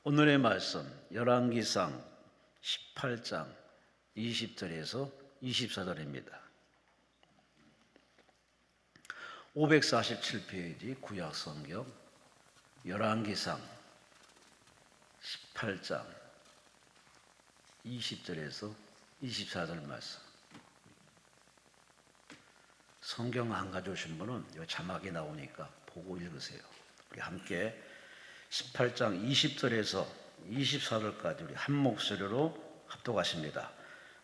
오늘의 말씀 열왕기상 18장 20절에서 24절입니다. 547페이지 구약성경 열왕기상 18장 20절에서 24절 말씀. 성경 안 가져오신 분은 이 자막이 나오니까 보고 읽으세요. 우리 함께 18장 20절에서 24절까지 우리 한 목소리로 합독하십니다.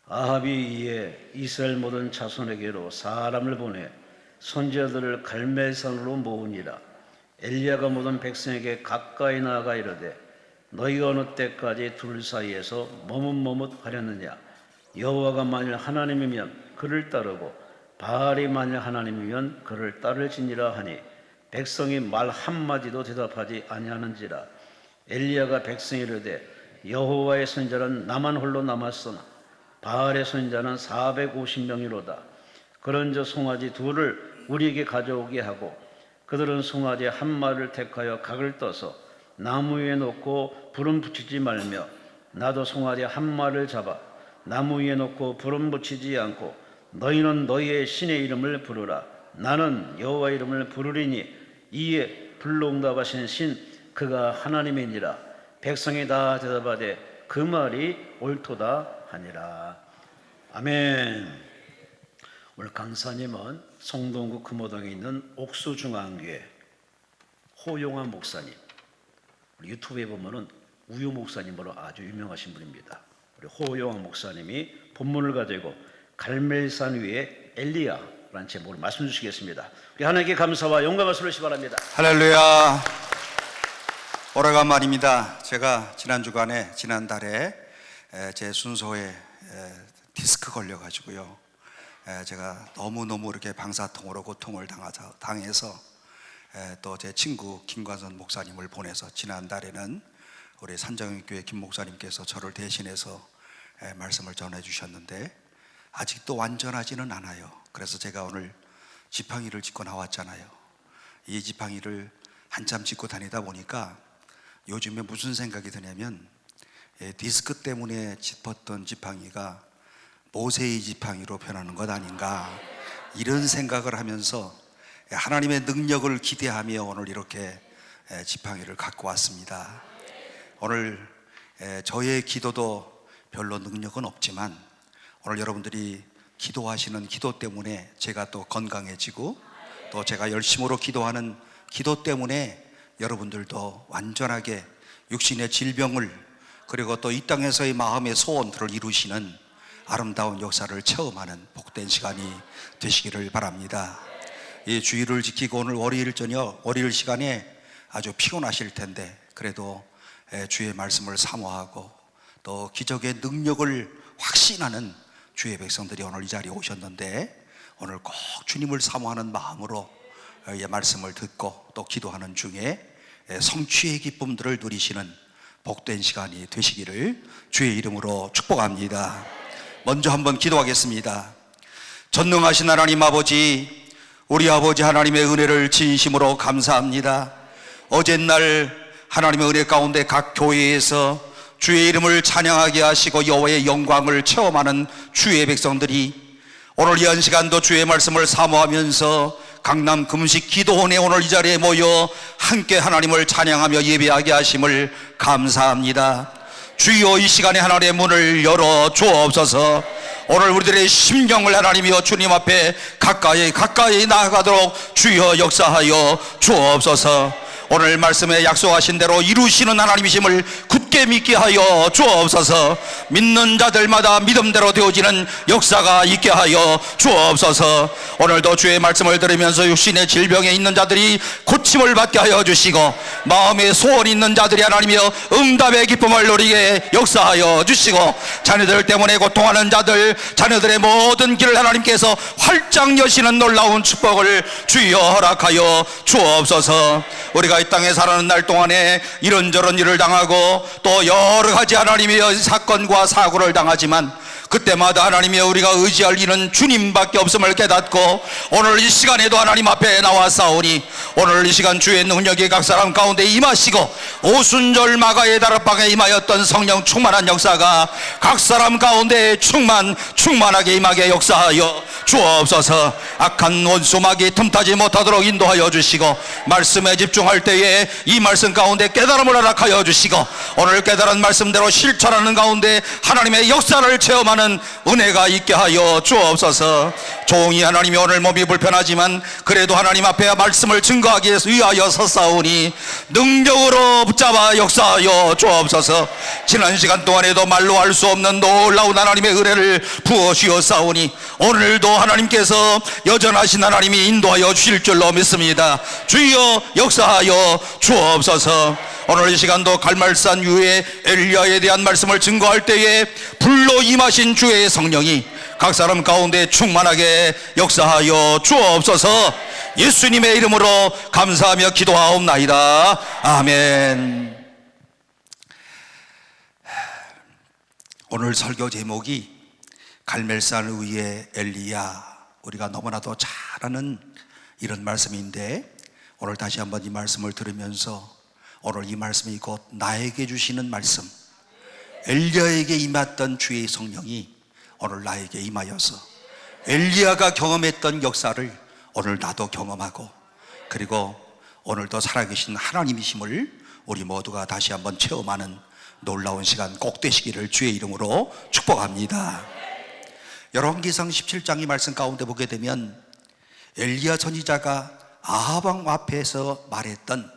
아합이 이에 이스라엘 모든 자손에게로 사람을 보내 선지자들을 갈멜산으로 모으니라. 엘리야가 모든 백성에게 가까이 나아가 이르되 너희가 어느 때까지 둘 사이에서 머뭇머뭇하렸느냐. 여호와가 만일 하나님이면 그를 따르고 바알이 만일 하나님이면 그를 따를지니라 하니 백성이 말 한마디도 대답하지 아니하는지라. 엘리야가 백성이 이르되 여호와의 선지자는 나만 홀로 남았으나 바알의 선지자는 450명이로다. 그런저 송아지 둘을 우리에게 가져오게 하고 그들은 송아지 한 마리를 택하여 각을 떠서 나무 위에 놓고 불은 붙이지 말며 나도 송아지 한 마리를 잡아 나무 위에 놓고 불은 붙이지 않고 너희는 너희의 신의 이름을 부르라. 나는 여호와 이름을 부르리니 이에 불로응답하신 신 그가 하나님이니라. 백성이 다 대답하되 그 말이 옳도다 하니라. 아멘. 오늘 강사님은 성동구 금호동에 있는 옥수중앙교회 호용환 목사님. 우리 유튜브에 보면은 우유 목사님으로 아주 유명하신 분입니다. 우리 호용환 목사님이 본문을 가지고 갈멜산 위에 엘리야라는 제목으로 말씀 주시겠습니다. 우리 하나님께 감사와 영광을 돌리시기 바랍니다. 할렐루야. 오래간만입니다. 제가 지난달에 제 순서에 디스크 걸려가지고요. 제가 너무너무 이렇게 방사통으로 고통을 당해서 또 제 친구 김관선 목사님을 보내서 지난달에는 우리 산정교회 김 목사님께서 저를 대신해서 말씀을 전해 주셨는데 아직도 완전하지는 않아요. 그래서 제가 오늘 지팡이를 짚고 나왔잖아요. 이 지팡이를 한참 짚고 다니다 보니까 요즘에 무슨 생각이 드냐면 디스크 때문에 짚었던 지팡이가 모세의 지팡이로 변하는 것 아닌가, 이런 생각을 하면서 하나님의 능력을 기대하며 오늘 이렇게 지팡이를 갖고 왔습니다. 오늘 저의 기도도 별로 능력은 없지만 오늘 여러분들이 기도하시는 기도 때문에 제가 또 건강해지고 또 제가 열심으로 기도하는 기도 때문에 여러분들도 완전하게 육신의 질병을 그리고 또 이 땅에서의 마음의 소원들을 이루시는 아름다운 역사를 체험하는 복된 시간이 되시기를 바랍니다. 이 주일을 지키고 오늘 월요일 시간에 아주 피곤하실 텐데 그래도 주의 말씀을 사모하고 또 기적의 능력을 확신하는 주의 백성들이 오늘 이 자리에 오셨는데 오늘 꼭 주님을 사모하는 마음으로 말씀을 듣고 또 기도하는 중에 성취의 기쁨들을 누리시는 복된 시간이 되시기를 주의 이름으로 축복합니다. 먼저 한번 기도하겠습니다. 전능하신 하나님 아버지, 우리 아버지 하나님의 은혜를 진심으로 감사합니다. 어젯날 하나님의 은혜 가운데 각 교회에서 주의 이름을 찬양하게 하시고 여호와의 영광을 체험하는 주의 백성들이 오늘 이 시간도 주의 말씀을 사모하면서 강남 금식 기도원에 오늘 이 자리에 모여 함께 하나님을 찬양하며 예배하게 하심을 감사합니다. 주여 이 시간에 하나님의 문을 열어 주옵소서. 오늘 우리들의 심령을 하나님이여 주님 앞에 가까이 나아가도록 주여 역사하여 주옵소서. 오늘 말씀에 약속하신 대로 이루시는 하나님이심을 굳게 믿게 하여 주옵소서. 믿는 자들마다 믿음대로 되어지는 역사가 있게 하여 주옵소서. 오늘도 주의 말씀을 들으면서 육신의 질병에 있는 자들이 고침을 받게 하여 주시고 마음에 소원이 있는 자들이 하나님이여 응답의 기쁨을 누리게 역사하여 주시고 자녀들 때문에 고통하는 자들, 자녀들의 모든 길을 하나님께서 활짝 여시는 놀라운 축복을 주여 허락하여 주옵소서. 우리가 이 땅에 살아가는 날 동안에 이런저런 일을 당하고 또 여러 가지 하나님의 사건과 사고를 당하지만 그때마다 하나님의 우리가 의지할 이는 주님밖에 없음을 깨닫고 오늘 이 시간에도 하나님 앞에 나와싸우니 오늘 이 시간 주의 능력이 각 사람 가운데 임하시고 오순절 마가의 다락방에 임하였던 성령 충만한 역사가 각 사람 가운데 충만하게 임하게 역사하여 주옵소서. 악한 원수 마귀 틈타지 못하도록 인도하여 주시고 말씀에 집중할 때에 이 말씀 가운데 깨달음을 허락하여 주시고 오늘 깨달은 말씀대로 실천하는 가운데 하나님의 역사를 체험하는 은혜가 있게 하여 주옵소서. 종이 하나님이 오늘 몸이 불편하지만 그래도 하나님 앞에 말씀을 증거하기 위하여 섰사오니 능력으로 붙잡아 역사하여 주옵소서. 지난 시간 동안에도 말로 할 수 없는 놀라운 하나님의 은혜를 부어주었사오니 오늘도 하나님께서 여전하신 하나님이 인도하여 주실 줄로 믿습니다. 주여 역사하여 주옵소서. 오늘 이 시간도 갈멜산 위에 엘리야에 대한 말씀을 증거할 때에 불로 임하신 주의 성령이 각 사람 가운데 충만하게 역사하여 주옵소서. 예수님의 이름으로 감사하며 기도하옵나이다. 아멘. 오늘 설교 제목이 갈멜산 위에 엘리야, 우리가 너무나도 잘 아는 이런 말씀인데 오늘 다시 한번 이 말씀을 들으면서 오늘 이 말씀이 곧 나에게 주시는 말씀, 엘리야에게 임했던 주의 성령이 오늘 나에게 임하여서 엘리야가 경험했던 역사를 오늘 나도 경험하고 그리고 오늘도 살아계신 하나님이심을 우리 모두가 다시 한번 체험하는 놀라운 시간 꼭 되시기를 주의 이름으로 축복합니다. 열왕기상 17장 이 말씀 가운데 보게 되면 엘리야 선지자가 아합 왕 앞에서 말했던,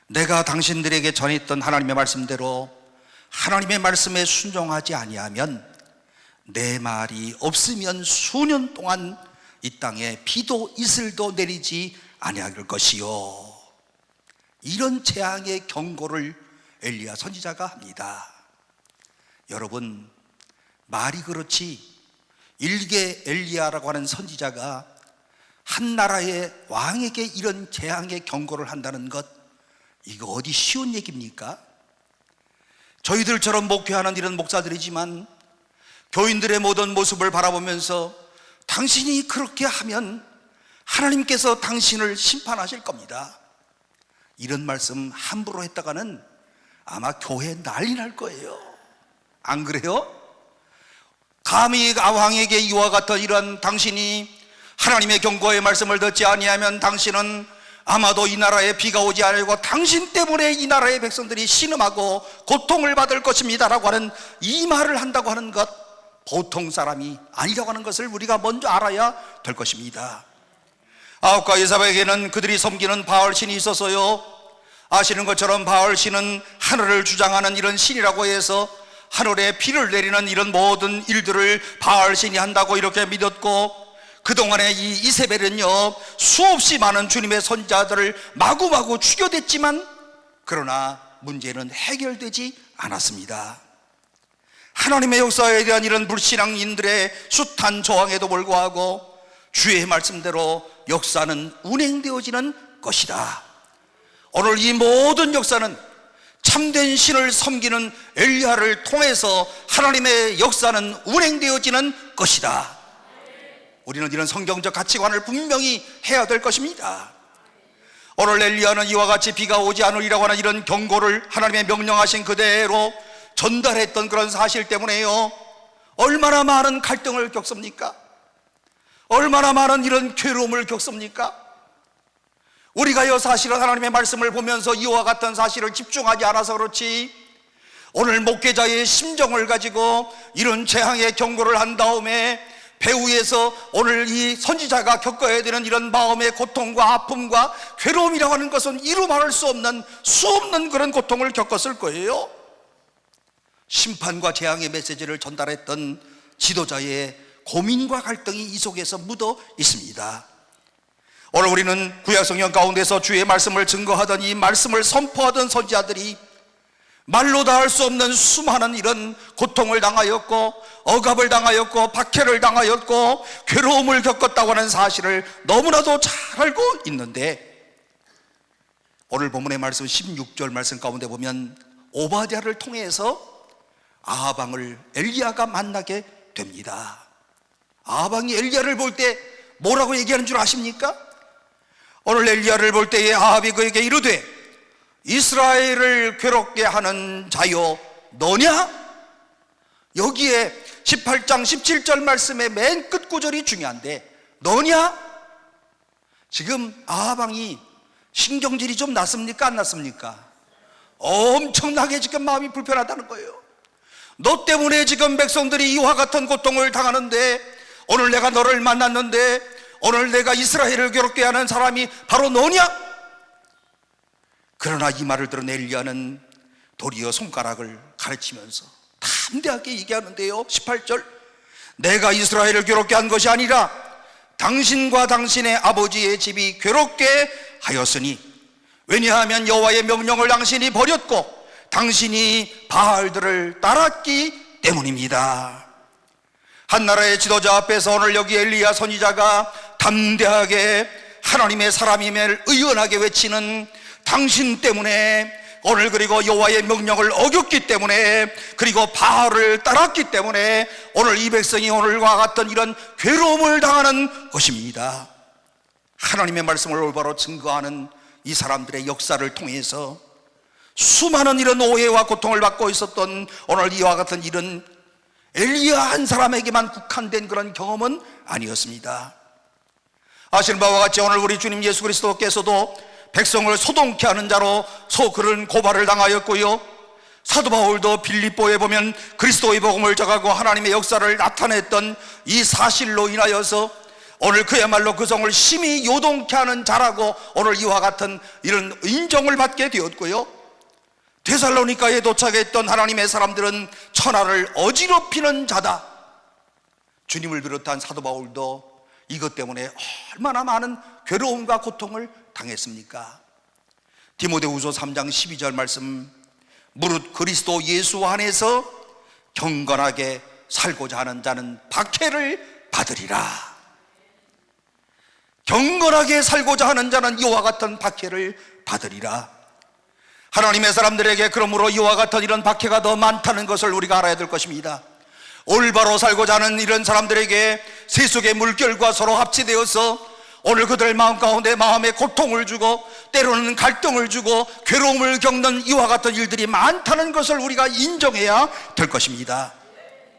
내가 당신들에게 전했던 하나님의 말씀대로 하나님의 말씀에 순종하지 아니하면 내 말이 없으면 수년 동안 이 땅에 비도 이슬도 내리지 아니할 것이요, 이런 재앙의 경고를 엘리야 선지자가 합니다. 여러분, 말이 그렇지 일개 엘리야라고 하는 선지자가 한 나라의 왕에게 이런 재앙의 경고를 한다는 것, 이거 어디 쉬운 얘기입니까? 저희들처럼 목회하는 이런 목사들이지만 교인들의 모든 모습을 바라보면서 당신이 그렇게 하면 하나님께서 당신을 심판하실 겁니다, 이런 말씀 함부로 했다가는 아마 교회 난리 날 거예요. 안 그래요? 감히 왕에게 이와 같은 이런 당신이 하나님의 경고의 말씀을 듣지 아니하면 당신은 아마도 이 나라에 비가 오지 않고 당신 때문에 이 나라의 백성들이 신음하고 고통을 받을 것입니다 라고 하는 이 말을 한다고 하는 것, 보통 사람이 아니라고 하는 것을 우리가 먼저 알아야 될 것입니다. 아합과 예사벨에게는 그들이 섬기는 바알신이 있었어요. 아시는 것처럼 바알신은 하늘을 주장하는 이런 신이라고 해서 하늘에 비를 내리는 이런 모든 일들을 바알신이 한다고 이렇게 믿었고, 그동안에 이 이세벨은요 수없이 많은 주님의 선지자들을 마구마구 죽여댔지만 그러나 문제는 해결되지 않았습니다. 하나님의 역사에 대한 이런 불신앙인들의 숱한 저항에도 불구하고 주의 말씀대로 역사는 운행되어지는 것이다. 오늘 이 모든 역사는 참된 신을 섬기는 엘리야를 통해서 하나님의 역사는 운행되어지는 것이다. 우리는 이런 성경적 가치관을 분명히 해야 될 것입니다. 오늘 엘리야는 이와 같이 비가 오지 않으리라고 하는 이런 경고를 하나님의 명령하신 그대로 전달했던 그런 사실 때문에요 얼마나 많은 갈등을 겪습니까? 얼마나 많은 이런 괴로움을 겪습니까? 우리가요 사실은 하나님의 말씀을 보면서 이와 같은 사실을 집중하지 않아서 그렇지, 오늘 목회자의 심정을 가지고 이런 재앙의 경고를 한 다음에 배후에서 오늘 이 선지자가 겪어야 되는 이런 마음의 고통과 아픔과 괴로움이라고 하는 것은 이루 말할 수 없는 그런 고통을 겪었을 거예요. 심판과 재앙의 메시지를 전달했던 지도자의 고민과 갈등이 이 속에서 묻어 있습니다. 오늘 우리는 구약성경 가운데서 주의 말씀을 증거하던 이 말씀을 선포하던 선지자들이 말로 다 할 수 없는 수많은 이런 고통을 당하였고 억압을 당하였고 박해를 당하였고 괴로움을 겪었다고 하는 사실을 너무나도 잘 알고 있는데, 오늘 본문의 말씀 16절 말씀 가운데 보면 오바댜를 통해서 아합 왕을 엘리야가 만나게 됩니다. 아합왕이 엘리야를 볼 때 뭐라고 얘기하는 줄 아십니까? 오늘 엘리야를 볼 때에 아합이 그에게 이르되 이스라엘을 괴롭게 하는 자여 너냐? 여기에 18장 17절 말씀의 맨 끝 구절이 중요한데 너냐? 지금 아합왕이 신경질이 좀 났습니까? 안 났습니까? 엄청나게 지금 마음이 불편하다는 거예요. 너 때문에 지금 백성들이 이와 같은 고통을 당하는데 오늘 내가 너를 만났는데 오늘 내가 이스라엘을 괴롭게 하는 사람이 바로 너냐? 그러나 이 말을 들은 엘리야는 도리어 손가락을 가르치면서 담대하게 얘기하는데요. 18절 내가 이스라엘을 괴롭게 한 것이 아니라 당신과 당신의 아버지의 집이 괴롭게 하였으니 왜냐하면 여호와의 명령을 당신이 버렸고 당신이 바알들을 따랐기 때문입니다. 한 나라의 지도자 앞에서 오늘 여기 엘리야 선지자가 담대하게 하나님의 사람임을 의연하게 외치는 당신 때문에 오늘 그리고 여호와의 명령을 어겼기 때문에 그리고 바알을 따랐기 때문에 오늘 이 백성이 오늘과 같은 이런 괴로움을 당하는 것입니다. 하나님의 말씀을 올바로 증거하는 이 사람들의 역사를 통해서 수많은 이런 오해와 고통을 받고 있었던 오늘 이와 같은 일은 엘리야 한 사람에게만 국한된 그런 경험은 아니었습니다. 아시는 바와 같이 오늘 우리 주님 예수 그리스도께서도 백성을 소동케 하는 자로 그런 고발을 당하였고요, 사도 바울도 빌립보에 보면 그리스도의 복음을 전하고 하나님의 역사를 나타냈던 이 사실로 인하여서 오늘 그야말로 그 성을 심히 요동케 하는 자라고 오늘 이와 같은 이런 인정을 받게 되었고요, 데살로니가에 도착했던 하나님의 사람들은 천하를 어지럽히는 자다. 주님을 비롯한 사도 바울도 이것 때문에 얼마나 많은 괴로움과 고통을 당했습니까? 디모데후서 3장 12절 말씀, 무릇 그리스도 예수 안에서 경건하게 살고자 하는 자는 박해를 받으리라. 경건하게 살고자 하는 자는 이와 같은 박해를 받으리라. 하나님의 사람들에게 그러므로 이와 같은 이런 박해가 더 많다는 것을 우리가 알아야 될 것입니다. 올바로 살고자 하는 이런 사람들에게 세속의 물결과 서로 합치되어서 오늘 그들 마음 가운데 마음에 고통을 주고 때로는 갈등을 주고 괴로움을 겪는 이와 같은 일들이 많다는 것을 우리가 인정해야 될 것입니다.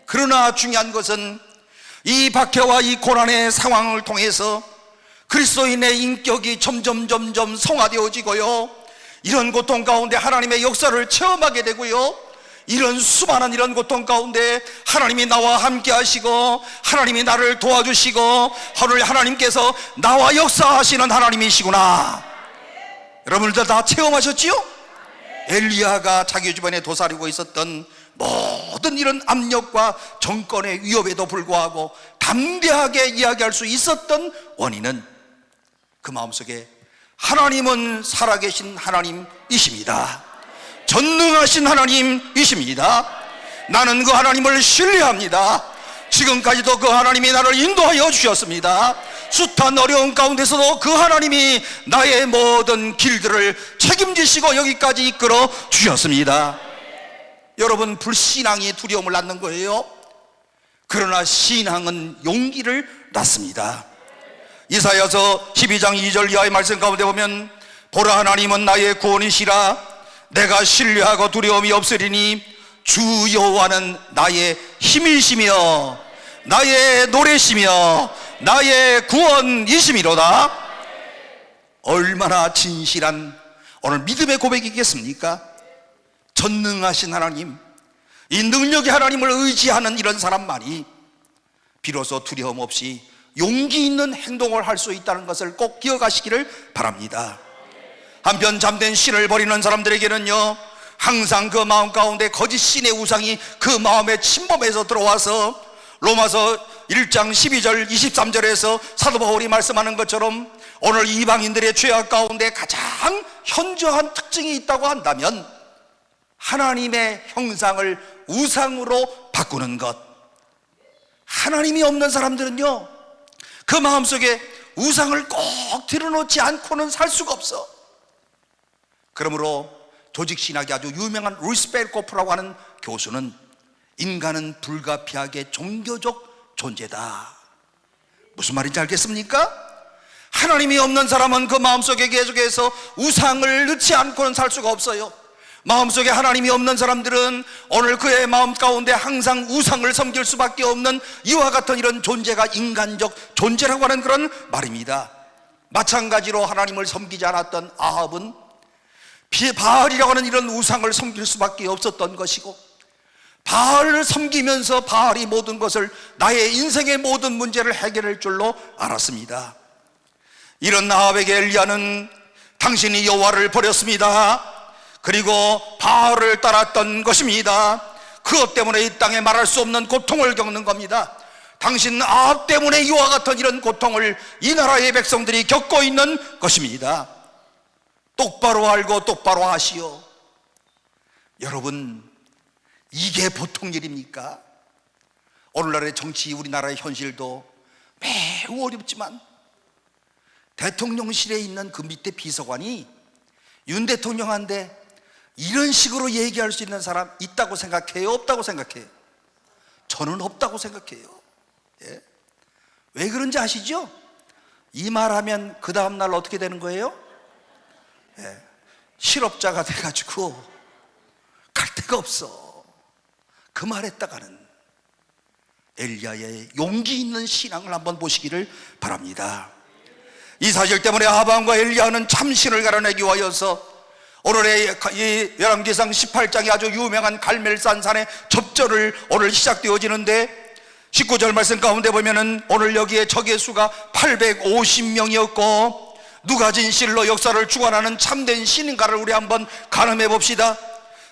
그러나 중요한 것은 이 박해와 이 고난의 상황을 통해서 그리스도인의 인격이 점점 성화되어지고요, 이런 고통 가운데 하나님의 역사를 체험하게 되고요, 이런 수많은 이런 고통 가운데 하나님이 나와 함께 하시고 하나님이 나를 도와주시고 오늘 하나님께서 나와 역사하시는 하나님이시구나, 여러분들 다 체험하셨지요? 엘리야가 자기 주변에 도사리고 있었던 모든 이런 압력과 정권의 위협에도 불구하고 담대하게 이야기할 수 있었던 원인은 그 마음속에 하나님은 살아계신 하나님이십니다. 전능하신 하나님이십니다. 나는 그 하나님을 신뢰합니다. 지금까지도 그 하나님이 나를 인도하여 주셨습니다. 숱한 어려움 가운데서도 그 하나님이 나의 모든 길들을 책임지시고 여기까지 이끌어 주셨습니다. 여러분, 불신앙이 두려움을 낳는 거예요. 그러나 신앙은 용기를 낳습니다. 이사야서 12장 2절 이하의 말씀 가운데 보면 보라, 하나님은 나의 구원이시라. 내가 신뢰하고 두려움이 없으리니 주 여호와는 나의 힘이시며 나의 노래시며 나의 구원이시미로다. 얼마나 진실한 오늘 믿음의 고백이겠습니까? 전능하신 하나님, 이 능력의 하나님을 의지하는 이런 사람만이 비로소 두려움 없이 용기 있는 행동을 할 수 있다는 것을 꼭 기억하시기를 바랍니다. 한편 잠든 신을 버리는 사람들에게는요, 항상 그 마음 가운데 거짓 신의 우상이 그 마음에 침범해서 들어와서 로마서 1장 12절 23절에서 사도 바울이 말씀하는 것처럼 오늘 이방인들의 죄악 가운데 가장 현저한 특징이 있다고 한다면 하나님의 형상을 우상으로 바꾸는 것. 하나님이 없는 사람들은요, 그 마음속에 우상을 꼭 들여놓지 않고는 살 수가 없어. 그러므로 조직신학이 아주 유명한 루이스 벨코프라고 하는 교수는 인간은 불가피하게 종교적 존재다. 무슨 말인지 알겠습니까? 하나님이 없는 사람은 그 마음속에 계속해서 우상을 넣지 않고는 살 수가 없어요. 마음속에 하나님이 없는 사람들은 오늘 그의 마음 가운데 항상 우상을 섬길 수밖에 없는 이와 같은 이런 존재가 인간적 존재라고 하는 그런 말입니다. 마찬가지로 하나님을 섬기지 않았던 아합은 바알이라고 하는 이런 우상을 섬길 수밖에 없었던 것이고, 바알을 섬기면서 바알이 모든 것을, 나의 인생의 모든 문제를 해결할 줄로 알았습니다. 이런 아합에게 엘리야는 당신이 여호와를 버렸습니다, 그리고 바알을 따랐던 것입니다. 그것 때문에 이 땅에 말할 수 없는 고통을 겪는 겁니다. 당신 아합 때문에 이와 같은 이런 고통을 이 나라의 백성들이 겪고 있는 것입니다. 똑바로 알고 똑바로 하시오. 여러분, 이게 보통 일입니까? 오늘날의 정치, 우리나라의 현실도 매우 어렵지만 대통령실에 있는 그 밑에 비서관이 윤 대통령한테 이런 식으로 얘기할 수 있는 사람 있다고 생각해요? 없다고 생각해요? 저는 없다고 생각해요. 예? 왜 그런지 아시죠? 이 말하면 그 다음날 어떻게 되는 거예요? 예. 실업자가 돼가지고 갈 데가 없어. 그 말했다가는 엘리야의 용기 있는 신앙을 한번 보시기를 바랍니다. 이 사실 때문에 아합과 엘리야는 참신을 가려내기 위하여서 오늘의 이 열왕기상 18장이 아주 유명한 갈멜산산의 접전을 오늘 시작되어지는데, 19절 말씀 가운데 보면은 오늘 여기에 적의 수가 850명이었고 누가 진실로 역사를 주관하는 참된 신인가를 우리 한번 가늠해 봅시다.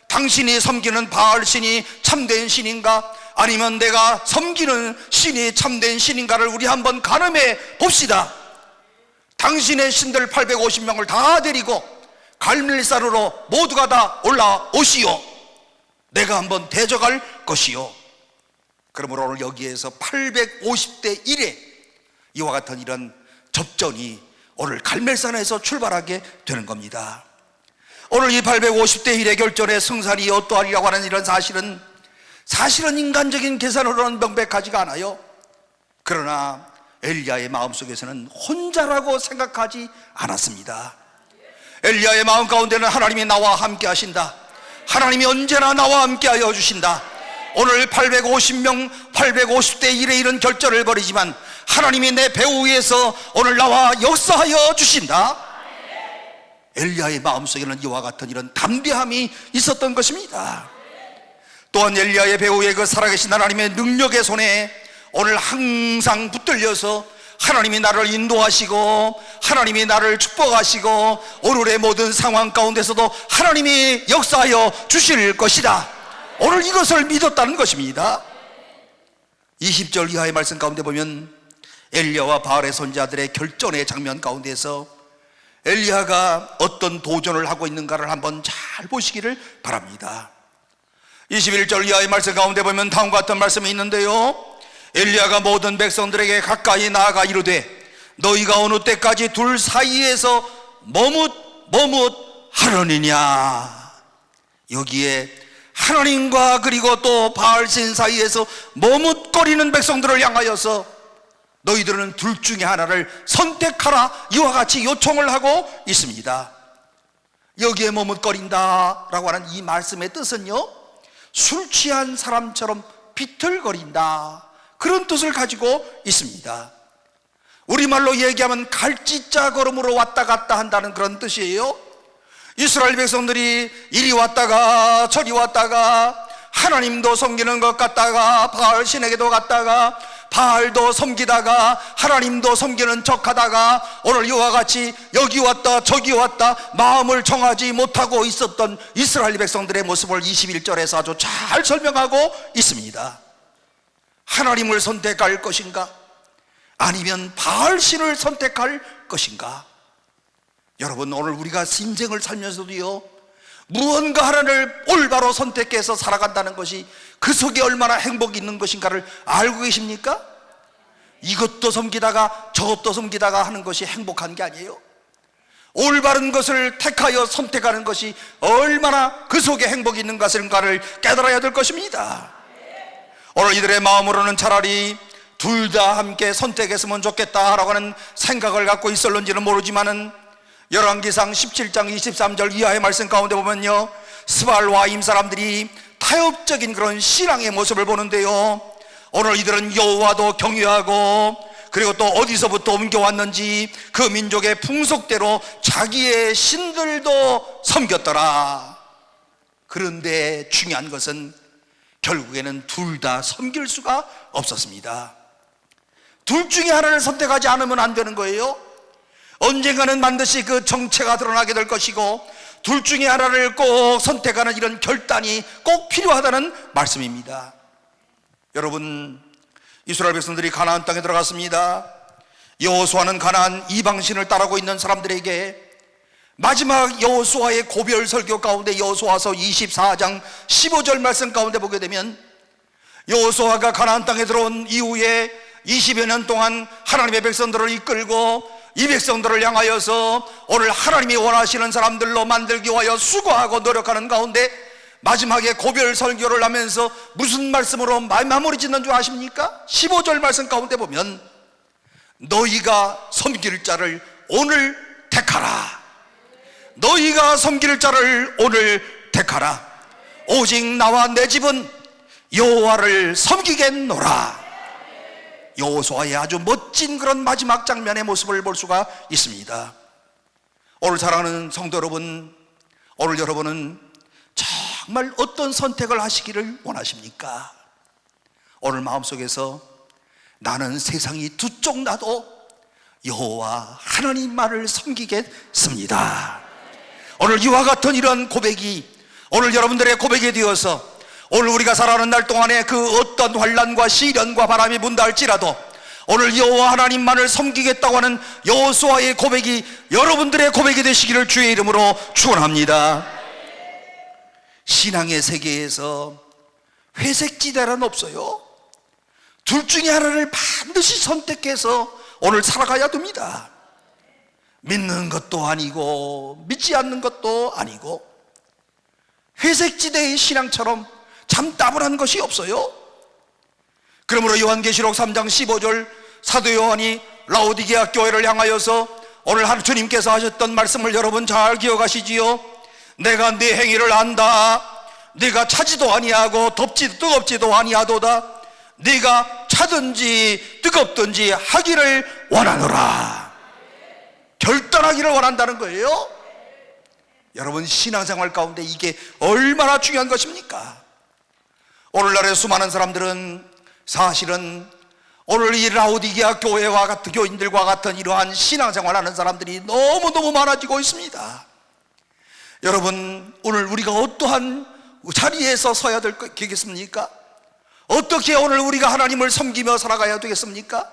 당신이 섬기는 바알 신이 참된 신인가, 아니면 내가 섬기는 신이 참된 신인가를 우리 한번 가늠해 봅시다. 당신의 신들 850명을 다 데리고 갈멜산으로 모두가 다 올라오시오. 내가 한번 대적할 것이요. 그러므로 오늘 여기에서 850대 1에 이와 같은 이런 접전이 오늘 갈멜산에서 출발하게 되는 겁니다. 오늘 이 850대 1의 결전의 승산이 어떠하리라고 하는 이런 사실은 인간적인 계산으로는 명백하지가 않아요. 그러나 엘리야의 마음속에서는 혼자라고 생각하지 않았습니다. 엘리야의 마음 가운데는 하나님이 나와 함께 하신다, 하나님이 언제나 나와 함께 하여 주신다. 오늘 850명 850대 1의 이런 결전을 벌이지만 하나님이 내 배후 위에서 오늘 나와 역사하여 주신다. 엘리야의 마음속에는 이와 같은 이런 담대함이 있었던 것입니다. 또한 엘리야의 배후에 그 살아계신 하나님의 능력의 손에 오늘 항상 붙들려서 하나님이 나를 인도하시고 하나님이 나를 축복하시고 오늘의 모든 상황 가운데서도 하나님이 역사하여 주실 것이다, 오늘 이것을 믿었다는 것입니다. 20절 이하의 말씀 가운데 보면 엘리야와 바알의 선지자들의 결전의 장면 가운데서 엘리야가 어떤 도전을 하고 있는가를 한번 잘 보시기를 바랍니다. 21절 이하의 말씀 가운데 보면 다음과 같은 말씀이 있는데요, 엘리야가 모든 백성들에게 가까이 나아가 이르되 너희가 어느 때까지 둘 사이에서 머뭇하느냐. 여기에 하나님과 그리고 또 바알신 사이에서 머뭇거리는 백성들을 향하여서 너희들은 둘 중에 하나를 선택하라, 이와 같이 요청을 하고 있습니다. 여기에 머뭇거린다 라고 하는 이 말씀의 뜻은요, 술 취한 사람처럼 비틀거린다, 그런 뜻을 가지고 있습니다. 우리말로 얘기하면 갈짓자 걸음으로 왔다 갔다 한다는 그런 뜻이에요. 이스라엘 백성들이 이리 왔다가 저리 왔다가 하나님도 섬기는 것 같다가 바알 신에게도 갔다가 바알도 섬기다가 하나님도 섬기는 척하다가 오늘 이와 같이 여기 왔다 저기 왔다 마음을 정하지 못하고 있었던 이스라엘 백성들의 모습을 21절에서 아주 잘 설명하고 있습니다. 하나님을 선택할 것인가, 아니면 바알신을 선택할 것인가? 여러분, 오늘 우리가 인생을 살면서도요, 무언가 하나를 올바로 선택해서 살아간다는 것이 그 속에 얼마나 행복이 있는 것인가를 알고 계십니까? 이것도 섬기다가 저것도 섬기다가 하는 것이 행복한 게 아니에요. 올바른 것을 택하여 선택하는 것이 얼마나 그 속에 행복이 있는 것인가를 깨달아야 될 것입니다. 오늘 이들의 마음으로는 차라리 둘 다 함께 선택했으면 좋겠다라고 하는 생각을 갖고 있었는지는 모르지만은 열왕기상 17장 23절 이하의 말씀 가운데 보면요, 스발와임 사람들이 타협적인 그런 신앙의 모습을 보는데요, 오늘 이들은 여호와도 경외하고 그리고 또 어디서부터 옮겨왔는지 그 민족의 풍속대로 자기의 신들도 섬겼더라. 그런데 중요한 것은 결국에는 둘 다 섬길 수가 없었습니다. 둘 중에 하나를 선택하지 않으면 안 되는 거예요. 언젠가는 반드시 그 정체가 드러나게 될 것이고 둘 중에 하나를 꼭 선택하는 이런 결단이 꼭 필요하다는 말씀입니다. 여러분, 이스라엘 백성들이 가나안 땅에 들어갔습니다. 여호수아는 가나안 이방신을 따르고 있는 사람들에게 마지막 여호수아의 고별 설교 가운데 여호수아서 24장 15절 말씀 가운데 보게 되면, 여호수아가 가나안 땅에 들어온 이후에 20여 년 동안 하나님의 백성들을 이끌고 이 백성들을 향하여서 오늘 하나님이 원하시는 사람들로 만들기 위하여 수고하고 노력하는 가운데 마지막에 고별 설교를 하면서 무슨 말씀으로 마무리 짓는 줄 아십니까? 15절 말씀 가운데 보면 너희가 섬길 자를 오늘 택하라. 너희가 섬길 자를 오늘 택하라. 오직 나와 내 집은 여호와를 섬기겠노라. 여호수아의 아주 멋진 그런 마지막 장면의 모습을 볼 수가 있습니다. 오늘 사랑하는 성도 여러분, 오늘 여러분은 정말 어떤 선택을 하시기를 원하십니까? 오늘 마음속에서 나는 세상이 두 쪽 나도 여호와 하나님만을 섬기겠습니다. 오늘 이와 같은 이런 고백이 오늘 여러분들의 고백이 되어서 오늘 우리가 살아가는 날 동안에 그 어떤 환난과 시련과 바람이 분다 할지라도 오늘 여호와 하나님만을 섬기겠다고 하는 여호수아의 고백이 여러분들의 고백이 되시기를 주의 이름으로 축원합니다. 신앙의 세계에서 회색지대란 없어요. 둘 중에 하나를 반드시 선택해서 오늘 살아가야 됩니다. 믿는 것도 아니고 믿지 않는 것도 아니고 회색지대의 신앙처럼 참 따분한 것이 없어요. 그러므로 요한계시록 3장 15절 사도 요한이 라오디게아 교회를 향하여서 오늘 하루 주님께서 하셨던 말씀을 여러분 잘 기억하시지요? 내가 네 행위를 안다. 네가 차지도 아니하고 덥지도 뜨겁지도 아니하도다. 네가 차든지 뜨겁든지 하기를 원하노라. 결단하기를 원한다는 거예요. 여러분, 신앙생활 가운데 이게 얼마나 중요한 것입니까? 오늘날의 수많은 사람들은 사실은 오늘 이 라오디게아 교회와 같은 교인들과 같은 이러한 신앙생활하는 사람들이 너무너무 많아지고 있습니다. 여러분, 오늘 우리가 어떠한 자리에서 서야 되겠습니까? 어떻게 오늘 우리가 하나님을 섬기며 살아가야 되겠습니까?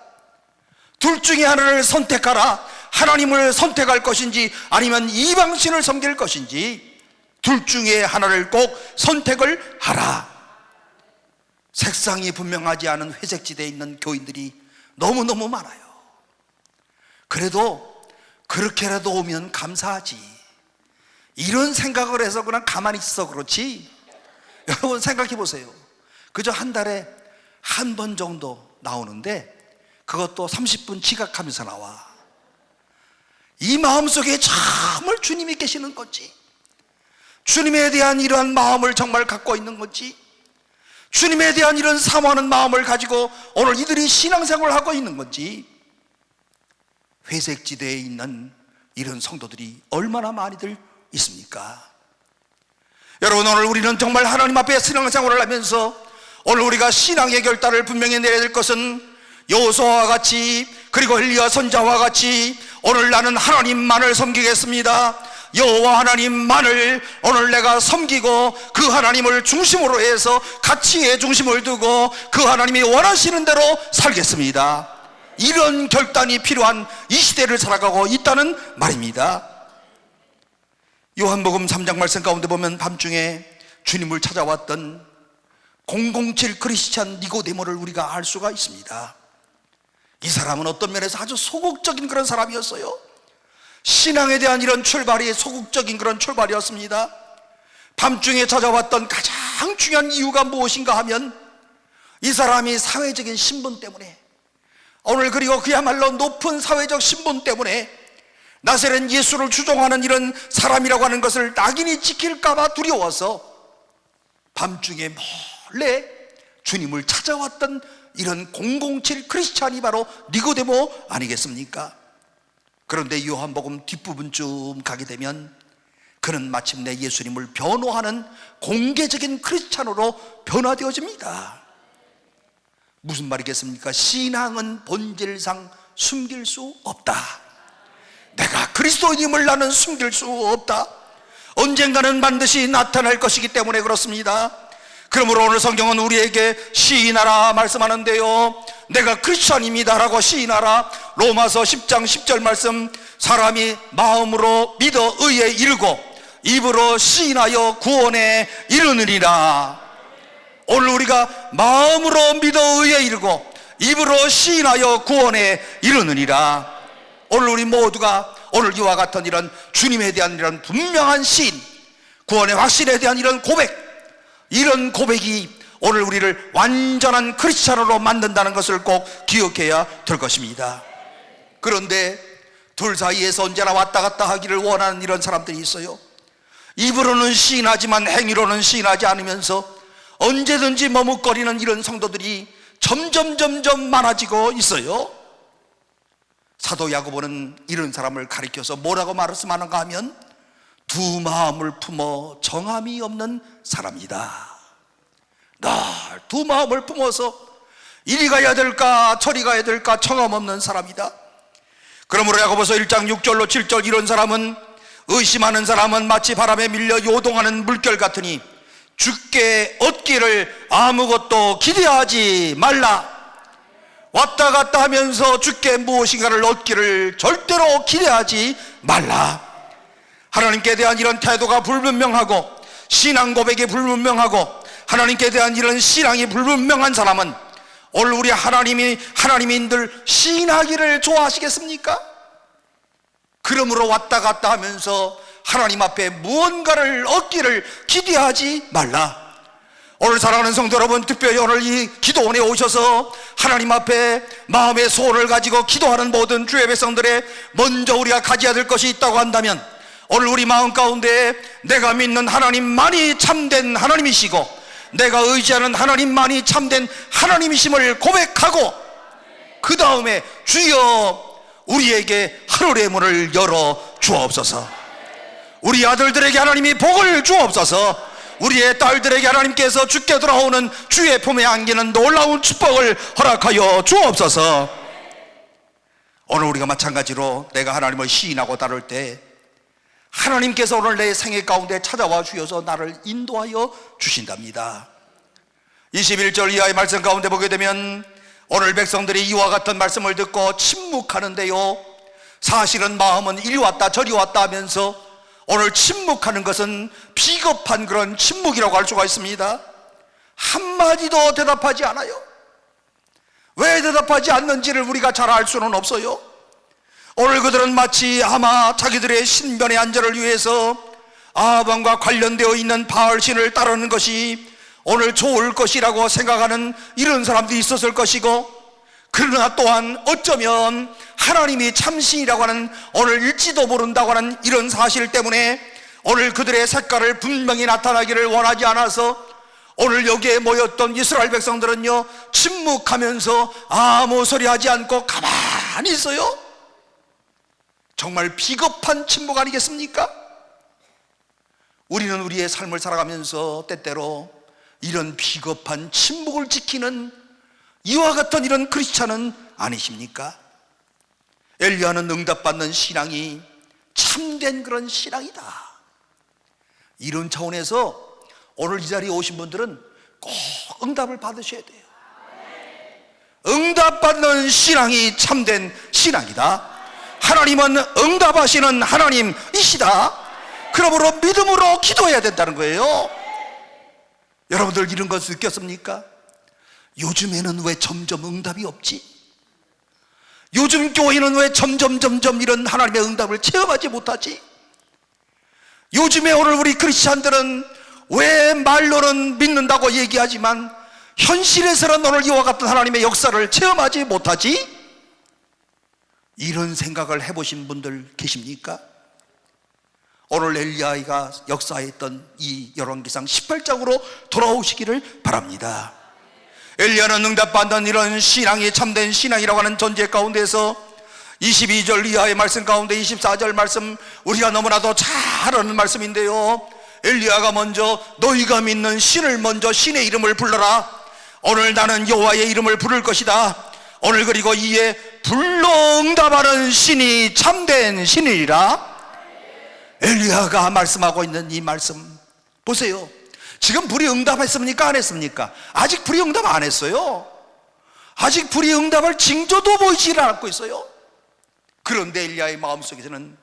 둘 중에 하나를 선택하라. 하나님을 선택할 것인지 아니면 이방신을 섬길 것인지 둘 중에 하나를 꼭 선택을 하라. 색상이 분명하지 않은 회색지대에 있는 교인들이 너무너무 많아요. 그래도 그렇게라도 오면 감사하지, 이런 생각을 해서 그냥 가만히 있어 그렇지. 여러분 생각해 보세요. 그저 한 달에 한 번 정도 나오는데 그것도 30분 지각하면서 나와. 이 마음속에 정말 주님이 계시는 건지, 주님에 대한 이러한 마음을 정말 갖고 있는 건지, 주님에 대한 이런 사모하는 마음을 가지고 오늘 이들이 신앙생활을 하고 있는 건지, 회색지대에 있는 이런 성도들이 얼마나 많이들 있습니까? 여러분, 오늘 우리는 정말 하나님 앞에 신앙생활을 하면서 오늘 우리가 신앙의 결단을 분명히 내려야 될 것은 여호수아와 같이, 그리고 엘리야 선지자와 같이 오늘 나는 하나님만을 섬기겠습니다. 여호와 하나님만을 오늘 내가 섬기고 그 하나님을 중심으로 해서 가치의 중심을 두고 그 하나님이 원하시는 대로 살겠습니다. 이런 결단이 필요한 이 시대를 살아가고 있다는 말입니다. 요한복음 3장 말씀 가운데 보면 밤중에 주님을 찾아왔던 007 크리스찬 니고데모를 우리가 알 수가 있습니다. 이 사람은 어떤 면에서 아주 소극적인 그런 사람이었어요. 신앙에 대한 이런 출발이 소극적인 그런 출발이었습니다. 밤중에 찾아왔던 가장 중요한 이유가 무엇인가 하면 이 사람이 사회적인 신분 때문에, 오늘 그리고 그야말로 높은 사회적 신분 때문에 나사렛 예수를 추종하는 이런 사람이라고 하는 것을 낙인이 찍힐까봐 두려워서 밤중에 몰래 주님을 찾아왔던 이런 007 크리스찬이 바로 니고데모 아니겠습니까? 그런데 요한복음 뒷부분쯤 가게 되면 그는 마침내 예수님을 변호하는 공개적인 크리스찬으로 변화되어집니다. 무슨 말이겠습니까? 신앙은 본질상 숨길 수 없다. 내가 그리스도인임을 나는 숨길 수 없다. 언젠가는 반드시 나타날 것이기 때문에 그렇습니다. 그러므로 오늘 성경은 우리에게 시인하라 말씀하는데요, 내가 크리스찬입니다 라고 시인하라. 로마서 10장 10절 말씀, 사람이 마음으로 믿어 의에 이르고 입으로 시인하여 구원에 이르느니라. 오늘 우리가 마음으로 믿어 의에 이르고 입으로 시인하여 구원에 이르느니라. 오늘 우리 모두가 오늘 이와 같은 이런 주님에 대한 이런 분명한 시인, 구원의 확신에 대한 이런 고백, 이런 고백이 오늘 우리를 완전한 크리스찬으로 만든다는 것을 꼭 기억해야 될 것입니다. 그런데 둘 사이에서 언제나 왔다 갔다 하기를 원하는 이런 사람들이 있어요. 입으로는 시인하지만 행위로는 시인하지 않으면서 언제든지 머뭇거리는 이런 성도들이 점점 많아지고 있어요. 사도 야고보는 이런 사람을 가리켜서 뭐라고 말씀하는가 하면 두 마음을 품어 정함이 없는 사람이다. 날 두 마음을 품어서 이리 가야 될까 저리 가야 될까 정함 없는 사람이다. 그러므로 야고보서 1장 6절로 7절, 이런 사람은, 의심하는 사람은 마치 바람에 밀려 요동하는 물결 같으니 주께 얻기를 아무것도 기대하지 말라. 왔다 갔다 하면서 주께 무엇인가를 얻기를 절대로 기대하지 말라. 하나님께 대한 이런 태도가 불분명하고 신앙 고백이 불분명하고 하나님께 대한 이런 신앙이 불분명한 사람은 오늘 우리 하나님인들 시인하기를 좋아하시겠습니까? 그러므로 왔다 갔다 하면서 하나님 앞에 무언가를 얻기를 기대하지 말라. 오늘 사랑하는 성도 여러분, 특별히 오늘 이 기도원에 오셔서 하나님 앞에 마음의 소원을 가지고 기도하는 모든 주의 백성들의 먼저 우리가 가져야 될 것이 있다고 한다면, 오늘 우리 마음 가운데 내가 믿는 하나님만이 참된 하나님이시고 내가 의지하는 하나님만이 참된 하나님이심을 고백하고 그 다음에 주여 우리에게 하늘의 문을 열어 주옵소서. 우리 아들들에게 하나님이 복을 주옵소서. 우리의 딸들에게 하나님께서 주께 돌아오는 주의 품에 안기는 놀라운 축복을 허락하여 주옵소서. 오늘 우리가 마찬가지로 내가 하나님을 시인하고 다룰 때 하나님께서 오늘 내 생애 가운데 찾아와 주셔서 나를 인도하여 주신답니다. 21절 이하의 말씀 가운데 보게 되면 오늘 백성들이 이와 같은 말씀을 듣고 침묵하는데요, 사실은 마음은 이리 왔다 저리 왔다 하면서 오늘 침묵하는 것은 비겁한 그런 침묵이라고 할 수가 있습니다. 한마디도 대답하지 않아요. 왜 대답하지 않는지를 우리가 잘 알 수는 없어요. 오늘 그들은 마치 아마 자기들의 신변의 안전을 위해서 아합왕과 관련되어 있는 바알신을 따르는 것이 오늘 좋을 것이라고 생각하는 이런 사람들이 있었을 것이고, 그러나 또한 어쩌면 하나님이 참신이라고 하는 오늘 일지도 모른다고 하는 이런 사실 때문에 오늘 그들의 색깔을 분명히 나타나기를 원하지 않아서 오늘 여기에 모였던 이스라엘 백성들은요 침묵하면서 아무 소리 하지 않고 가만히 있어요. 정말 비겁한 침묵 아니겠습니까? 우리는 우리의 삶을 살아가면서 때때로 이런 비겁한 침묵을 지키는 이와 같은 이런 크리스찬은 아니십니까? 엘리야는 응답받는 신앙이 참된 그런 신앙이다. 이런 차원에서 오늘 이 자리에 오신 분들은 꼭 응답을 받으셔야 돼요. 응답받는 신앙이 참된 신앙이다. 하나님은 응답하시는 하나님이시다. 그러므로 믿음으로 기도해야 된다는 거예요. 여러분들 이런 것을 느꼈습니까? 요즘에는 왜 점점 응답이 없지? 요즘 교회는 왜 점점 이런 하나님의 응답을 체험하지 못하지? 요즘에 오늘 우리 크리스찬들은 왜 말로는 믿는다고 얘기하지만 현실에서는 오늘 이와 같은 하나님의 역사를 체험하지 못하지? 이런 생각을 해보신 분들 계십니까? 오늘 엘리야가 역사했던 이 열왕기상 18장으로 돌아오시기를 바랍니다. 엘리야는 응답받는 이런 신앙이 참된 신앙이라고 하는 전제 가운데서 22절 이하의 말씀 가운데 24절 말씀, 우리가 너무나도 잘 아는 말씀인데요, 엘리야가 먼저 너희가 믿는 신을 먼저 신의 이름을 불러라. 오늘 나는 여호와의 이름을 부를 것이다. 오늘 그리고 이에 불러 응답하는 신이 참된 신이라. 엘리야가 말씀하고 있는 이 말씀 보세요. 지금 불이 응답했습니까? 안 했습니까? 아직 불이 응답 안 했어요. 아직 불이 응답할 징조도 보이지 않고 있어요. 그런데 엘리야의 마음속에서는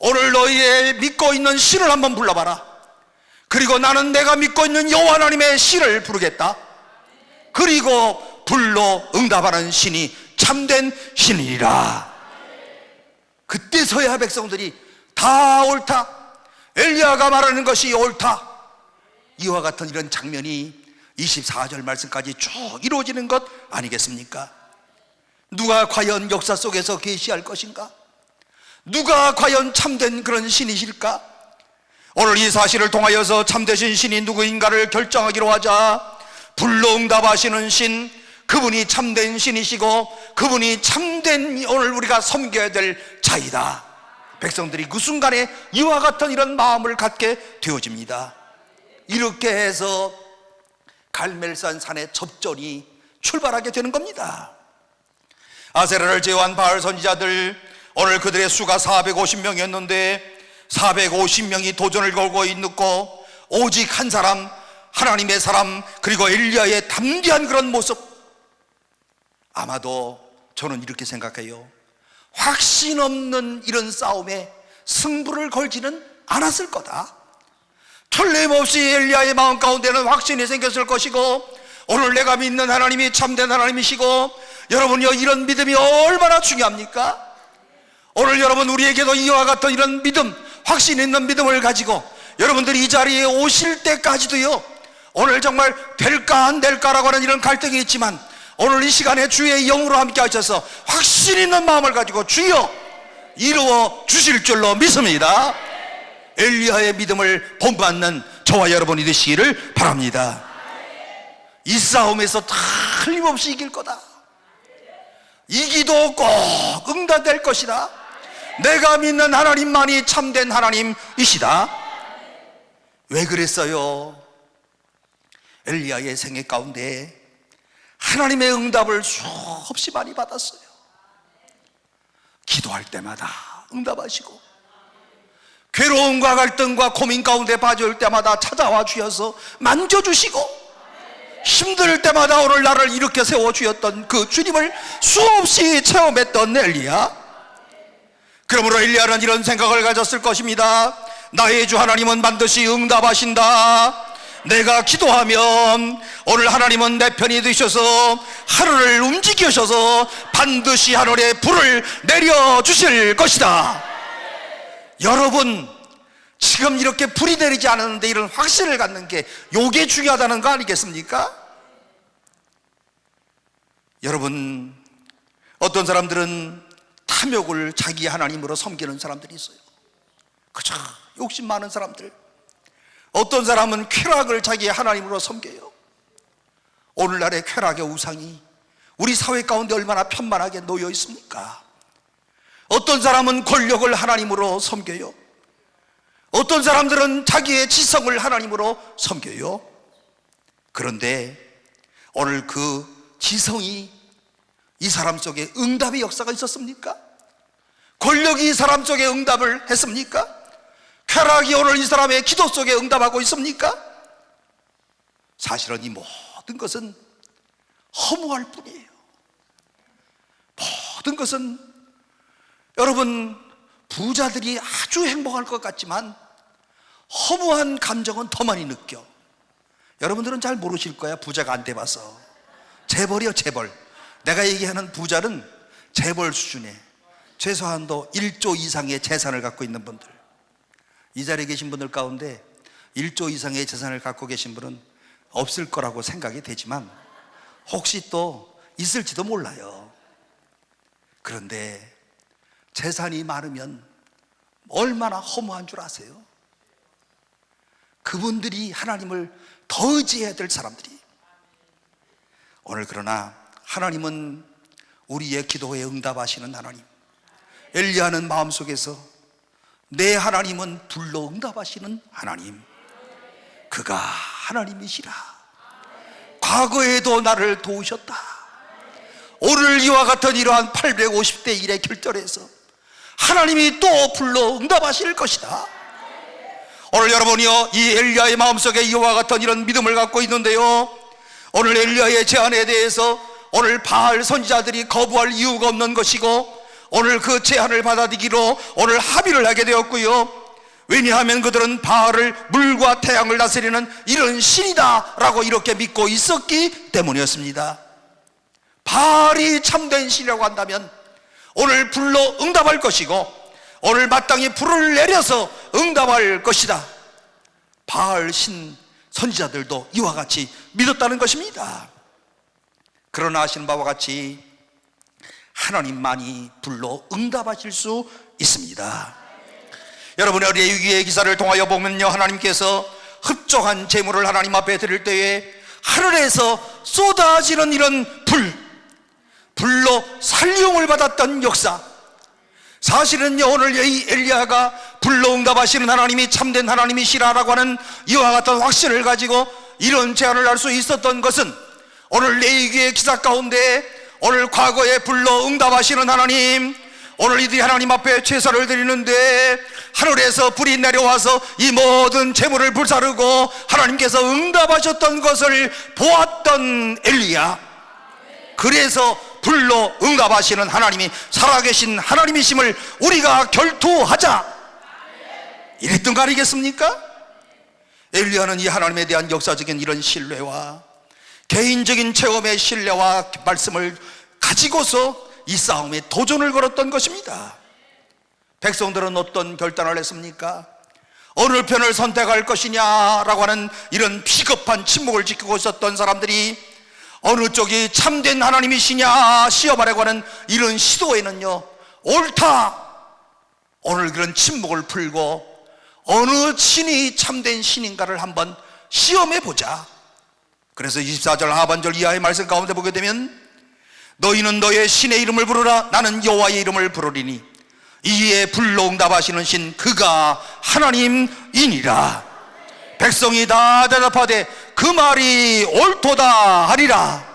오늘 너희의 믿고 있는 신을 한번 불러봐라. 그리고 나는 내가 믿고 있는 여호와 하나님의 신을 부르겠다. 그리고 불러 응답하는 신이 참된 신이라. 그때서야 백성들이 다 옳다, 엘리야가 말하는 것이 옳다, 이와 같은 이런 장면이 24절 말씀까지 쭉 이루어지는 것 아니겠습니까? 누가 과연 역사 속에서 계시할 것인가? 누가 과연 참된 그런 신이실까? 오늘 이 사실을 통하여서 참되신 신이 누구인가를 결정하기로 하자. 불러 응답하시는 신, 그분이 참된 신이시고 그분이 참된 오늘 우리가 섬겨야 될 자이다. 백성들이 그 순간에 이와 같은 이런 마음을 갖게 되어집니다. 이렇게 해서 갈멜산 산의 접전이 출발하게 되는 겁니다. 아세라를 제외한 바알 선지자들, 오늘 그들의 수가 450명이었는데 450명이 도전을 걸고 있고 오직 한 사람, 하나님의 사람, 그리고 엘리야의 담대한 그런 모습, 아마도 저는 이렇게 생각해요. 확신 없는 이런 싸움에 승부를 걸지는 않았을 거다. 틀림없이 엘리야의 마음 가운데는 확신이 생겼을 것이고, 오늘 내가 믿는 하나님이 참된 하나님이시고, 여러분요, 이런 믿음이 얼마나 중요합니까? 오늘 여러분, 우리에게도 이와 같은 이런 믿음, 확신 있는 믿음을 가지고 여러분들이 이 자리에 오실 때까지도요, 오늘 정말 될까 안 될까라고 하는 이런 갈등이 있지만 오늘 이 시간에 주의 영으로 함께 하셔서 확신 있는 마음을 가지고 주여 이루어 주실 줄로 믿습니다. 엘리야의 믿음을 본받는 저와 여러분이 되시기를 바랍니다. 이 싸움에서 틀림없이 이길 거다. 이기도 꼭 응답될 것이다. 내가 믿는 하나님만이 참된 하나님이시다. 왜 그랬어요? 엘리야의 생애 가운데 하나님의 응답을 수없이 많이 받았어요. 기도할 때마다 응답하시고, 괴로움과 갈등과 고민 가운데 빠질 때마다 찾아와 주셔서 만져주시고, 힘들 때마다 오늘 나를 이렇게 세워주셨던 그 주님을 수없이 체험했던 엘리야. 그러므로 엘리야는 이런 생각을 가졌을 것입니다. 나의 주 하나님은 반드시 응답하신다. 내가 기도하면 오늘 하나님은 내 편이 되셔서 하늘을 움직이셔서 반드시 하늘에 불을 내려주실 것이다. 여러분, 지금 이렇게 불이 내리지 않았는데 이런 확신을 갖는 게 요게 중요하다는 거 아니겠습니까? 여러분, 어떤 사람들은 탐욕을 자기 하나님으로 섬기는 사람들이 있어요. 그저 욕심 많은 사람들. 어떤 사람은 쾌락을 자기 하나님으로 섬겨요. 오늘날의 쾌락의 우상이 우리 사회 가운데 얼마나 편만하게 놓여 있습니까? 어떤 사람은 권력을 하나님으로 섬겨요. 어떤 사람들은 자기의 지성을 하나님으로 섬겨요. 그런데 오늘 그 지성이 이 사람 속에 응답의 역사가 있었습니까? 권력이 이 사람 속에 응답을 했습니까? 쾌락이 오늘 이 사람의 기도 속에 응답하고 있습니까? 사실은 이 모든 것은 허무할 뿐이에요. 모든 것은 여러분, 부자들이 아주 행복할 것 같지만 허무한 감정은 더 많이 느껴. 여러분들은 잘 모르실 거야. 부자가 안 돼봐서. 재벌이요, 재벌. 내가 얘기하는 부자는 재벌 수준에 최소한도 1조 이상의 재산을 갖고 있는 분들, 이 자리에 계신 분들 가운데 1조 이상의 재산을 갖고 계신 분은 없을 거라고 생각이 되지만 혹시 또 있을지도 몰라요. 그런데 재산이 많으면 얼마나 허무한 줄 아세요? 그분들이 하나님을 더 의지해야 될 사람들이. 오늘 그러나 하나님은 우리의 기도에 응답하시는 하나님. 엘리야는 마음속에서 내 하나님은 불러 응답하시는 하나님, 그가 하나님이시라. 과거에도 나를 도우셨다. 오늘 이와 같은 이러한 850대 1의 결절에서 하나님이 또 불러 응답하실 것이다. 오늘 여러분이요, 이 엘리야의 마음속에 이와 같은 이런 믿음을 갖고 있는데요, 오늘 엘리야의 제안에 대해서 오늘 바알 선지자들이 거부할 이유가 없는 것이고, 오늘 그 제안을 받아들이기로 오늘 합의를 하게 되었고요. 왜냐하면 그들은 바알을 물과 태양을 다스리는 이런 신이다 라고 이렇게 믿고 있었기 때문이었습니다. 바알이 참된 신이라고 한다면 오늘 불러 응답할 것이고, 오늘 마땅히 불을 내려서 응답할 것이다. 바알 신 선지자들도 이와 같이 믿었다는 것입니다. 그러나 아시는 바와 같이 하나님만이 불러 응답하실 수 있습니다. 여러분의 레위기의 기사를 통하여 보면요, 하나님께서 흡족한 제물을 하나님 앞에 드릴 때에 하늘에서 쏟아지는 이런 불로 살림을 받았던 역사. 사실은요, 오늘 이 엘리야가 불로 응답하시는 하나님이 참된 하나님이시라라고 하는 이와 같은 확신을 가지고 이런 제안을 할 수 있었던 것은 오늘 레위기의 기사 가운데 오늘 과거에 불러 응답하시는 하나님, 오늘 이들이 하나님 앞에 제사를 드리는데 하늘에서 불이 내려와서 이 모든 재물을 불사르고 하나님께서 응답하셨던 것을 보았던 엘리야. 그래서 불로 응답하시는 하나님이 살아계신 하나님이심을 우리가 결투하자, 이랬던 거 아니겠습니까? 엘리야는 이 하나님에 대한 역사적인 이런 신뢰와 개인적인 체험의 신뢰와 말씀을 가지고서 이 싸움에 도전을 걸었던 것입니다. 백성들은 어떤 결단을 했습니까? 어느 편을 선택할 것이냐라고 하는 이런 비겁한 침묵을 지키고 있었던 사람들이 어느 쪽이 참된 하나님이시냐 시험하려고 하는 이런 시도에는요, 옳다, 오늘 그런 침묵을 풀고 어느 신이 참된 신인가를 한번 시험해보자. 그래서 24절 하반절 이하의 말씀 가운데 보게 되면 너희는 너의 신의 이름을 부르라. 나는 여호와의 이름을 부르리니 이에 불로 응답하시는 신 그가 하나님이니라. 백성이 다 대답하되 그 말이 옳도다 하리라.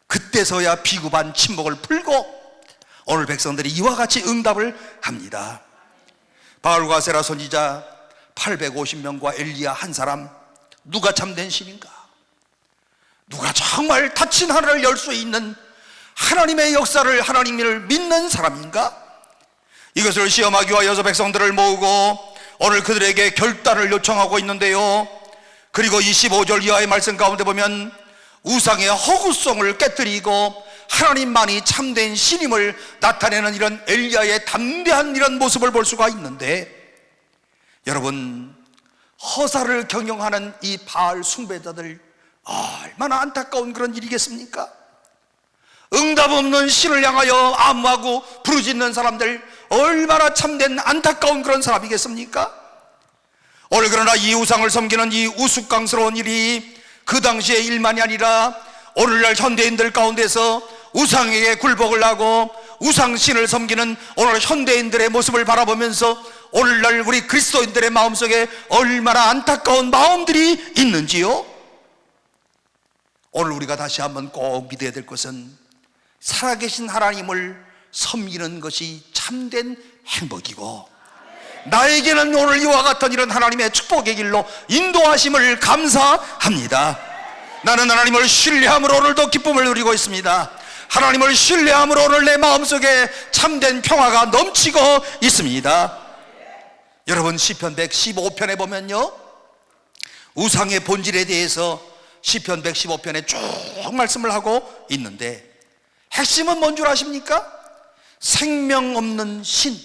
그때서야 비급한 침묵을 풀고 오늘 백성들이 이와 같이 응답을 합니다. 바울과 세라 선지자 850명과 엘리야 한 사람, 누가 참된 신인가? 누가 정말 닫힌 하늘을 열 수 있는 하나님의 역사를, 하나님을 믿는 사람인가? 이것을 시험하기 위하여 백성들을 모으고 오늘 그들에게 결단을 요청하고 있는데요, 그리고 25절 이하의 말씀 가운데 보면 우상의 허구성을 깨뜨리고 하나님만이 참된 신임을 나타내는 이런 엘리야의 담대한 이런 모습을 볼 수가 있는데, 여러분, 허사를 경영하는 이 바알 숭배자들 얼마나 안타까운 그런 일이겠습니까? 응답 없는 신을 향하여 암호하고 부르짖는 사람들, 얼마나 참된 안타까운 그런 사람이겠습니까? 오늘 그러나 이 우상을 섬기는 이 우스꽝스러운 일이 그 당시의 일만이 아니라 오늘날 현대인들 가운데서 우상에게 굴복을 하고 우상신을 섬기는 오늘 현대인들의 모습을 바라보면서 오늘날 우리 그리스도인들의 마음속에 얼마나 안타까운 마음들이 있는지요. 오늘 우리가 다시 한번 꼭 믿어야 될 것은 살아계신 하나님을 섬기는 것이 참된 행복이고, 나에게는 오늘 이와 같은 이런 하나님의 축복의 길로 인도하심을 감사합니다. 나는 하나님을 신뢰함으로 오늘도 기쁨을 누리고 있습니다. 하나님을 신뢰함으로 오늘 내 마음속에 참된 평화가 넘치고 있습니다. 여러분, 시편 115편에 보면요, 우상의 본질에 대해서 시편 115편에 쭉 말씀을 하고 있는데, 핵심은 뭔 줄 아십니까? 생명 없는 신,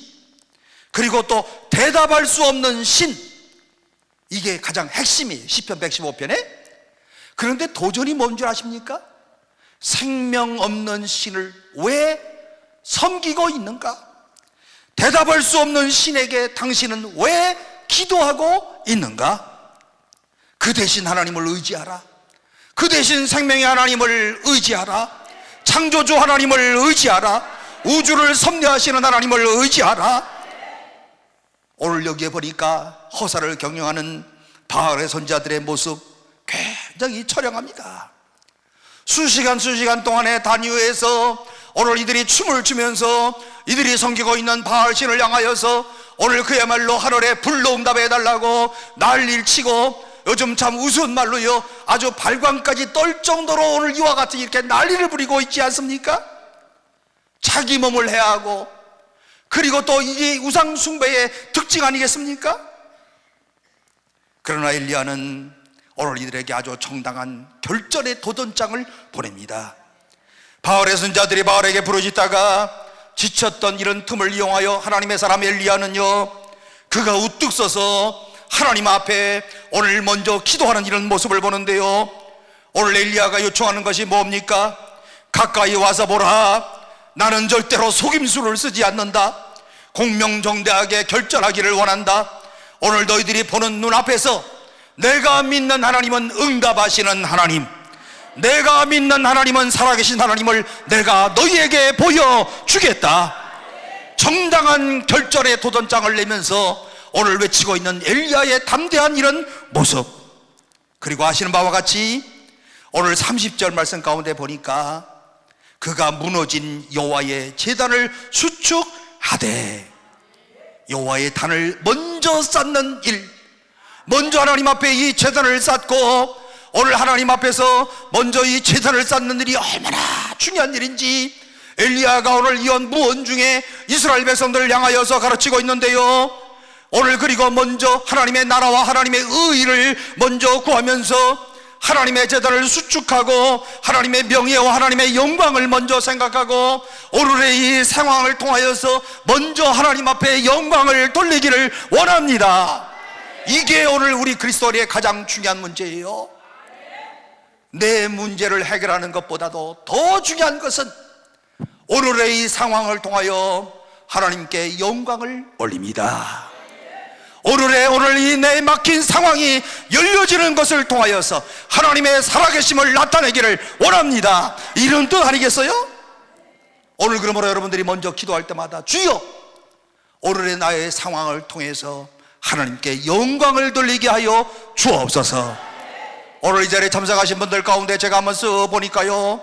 그리고 또 대답할 수 없는 신, 이게 가장 핵심이에요. 시편 115편에 그런데 도전이 뭔 줄 아십니까? 생명 없는 신을 왜 섬기고 있는가? 대답할 수 없는 신에게 당신은 왜 기도하고 있는가? 그 대신 하나님을 의지하라. 그 대신 생명의 하나님을 의지하라. 창조주 하나님을 의지하라. 우주를 섭리하시는 하나님을 의지하라. 오늘 여기에 보니까 허사를 경영하는 바알의 선자들의 모습 굉장히 처량합니다. 수시간 동안의 단위에서 오늘 이들이 춤을 추면서 이들이 섬기고 있는 바알신을 향하여서 오늘 그야말로 하늘에 불로 응답해 달라고 난리를 치고, 요즘 참 우스운 말로요, 아주 발광까지 떨 정도로 오늘 이와 같이 이렇게 난리를 부리고 있지 않습니까? 자기 몸을 해하고, 그리고 또 이게 우상 숭배의 특징 아니겠습니까? 그러나 엘리야는 오늘 이들에게 아주 정당한 결전의 도전장을 보냅니다. 바알의 선자들이 바알에게 부르짖다가 지쳤던 이런 틈을 이용하여 하나님의 사람 엘리야는요, 그가 우뚝 서서 하나님 앞에 오늘 먼저 기도하는 이런 모습을 보는데요, 오늘 엘리야가 요청하는 것이 뭡니까? 가까이 와서 보라. 나는 절대로 속임수를 쓰지 않는다. 공명정대하게 결전하기를 원한다. 오늘 너희들이 보는 눈앞에서 내가 믿는 하나님은 응답하시는 하나님, 내가 믿는 하나님은 살아계신 하나님을 내가 너희에게 보여주겠다. 정당한 결전의 도전장을 내면서 오늘 외치고 있는 엘리야의 담대한 이런 모습, 그리고 아시는 바와 같이 오늘 30절 말씀 가운데 보니까 그가 무너진 여호와의 제단을 수축하되, 여호와의 단을 먼저 쌓는 일, 먼저 하나님 앞에 이 제단을 쌓고 오늘 하나님 앞에서 먼저 이 제단을 쌓는 일이 얼마나 중요한 일인지 엘리야가 오늘 이언 무언 중에 이스라엘 백성들을 향하여서 가르치고 있는데요, 오늘 그리고 먼저 하나님의 나라와 하나님의 의의를 먼저 구하면서 하나님의 제단을 수축하고 하나님의 명예와 하나님의 영광을 먼저 생각하고 오늘의 이 상황을 통하여서 먼저 하나님 앞에 영광을 돌리기를 원합니다. 이게 오늘 우리 그리스도인의 가장 중요한 문제예요. 내 문제를 해결하는 것보다도 더 중요한 것은 오늘의 이 상황을 통하여 하나님께 영광을 올립니다. 오늘 이 내 막힌 상황이 열려지는 것을 통하여서 하나님의 살아계심을 나타내기를 원합니다. 이런 뜻 아니겠어요? 오늘 그러므로 여러분들이 먼저 기도할 때마다 주여, 오늘의 나의 상황을 통해서 하나님께 영광을 돌리게 하여 주옵소서. 오늘 이 자리에 참석하신 분들 가운데 제가 한번 써보니까요,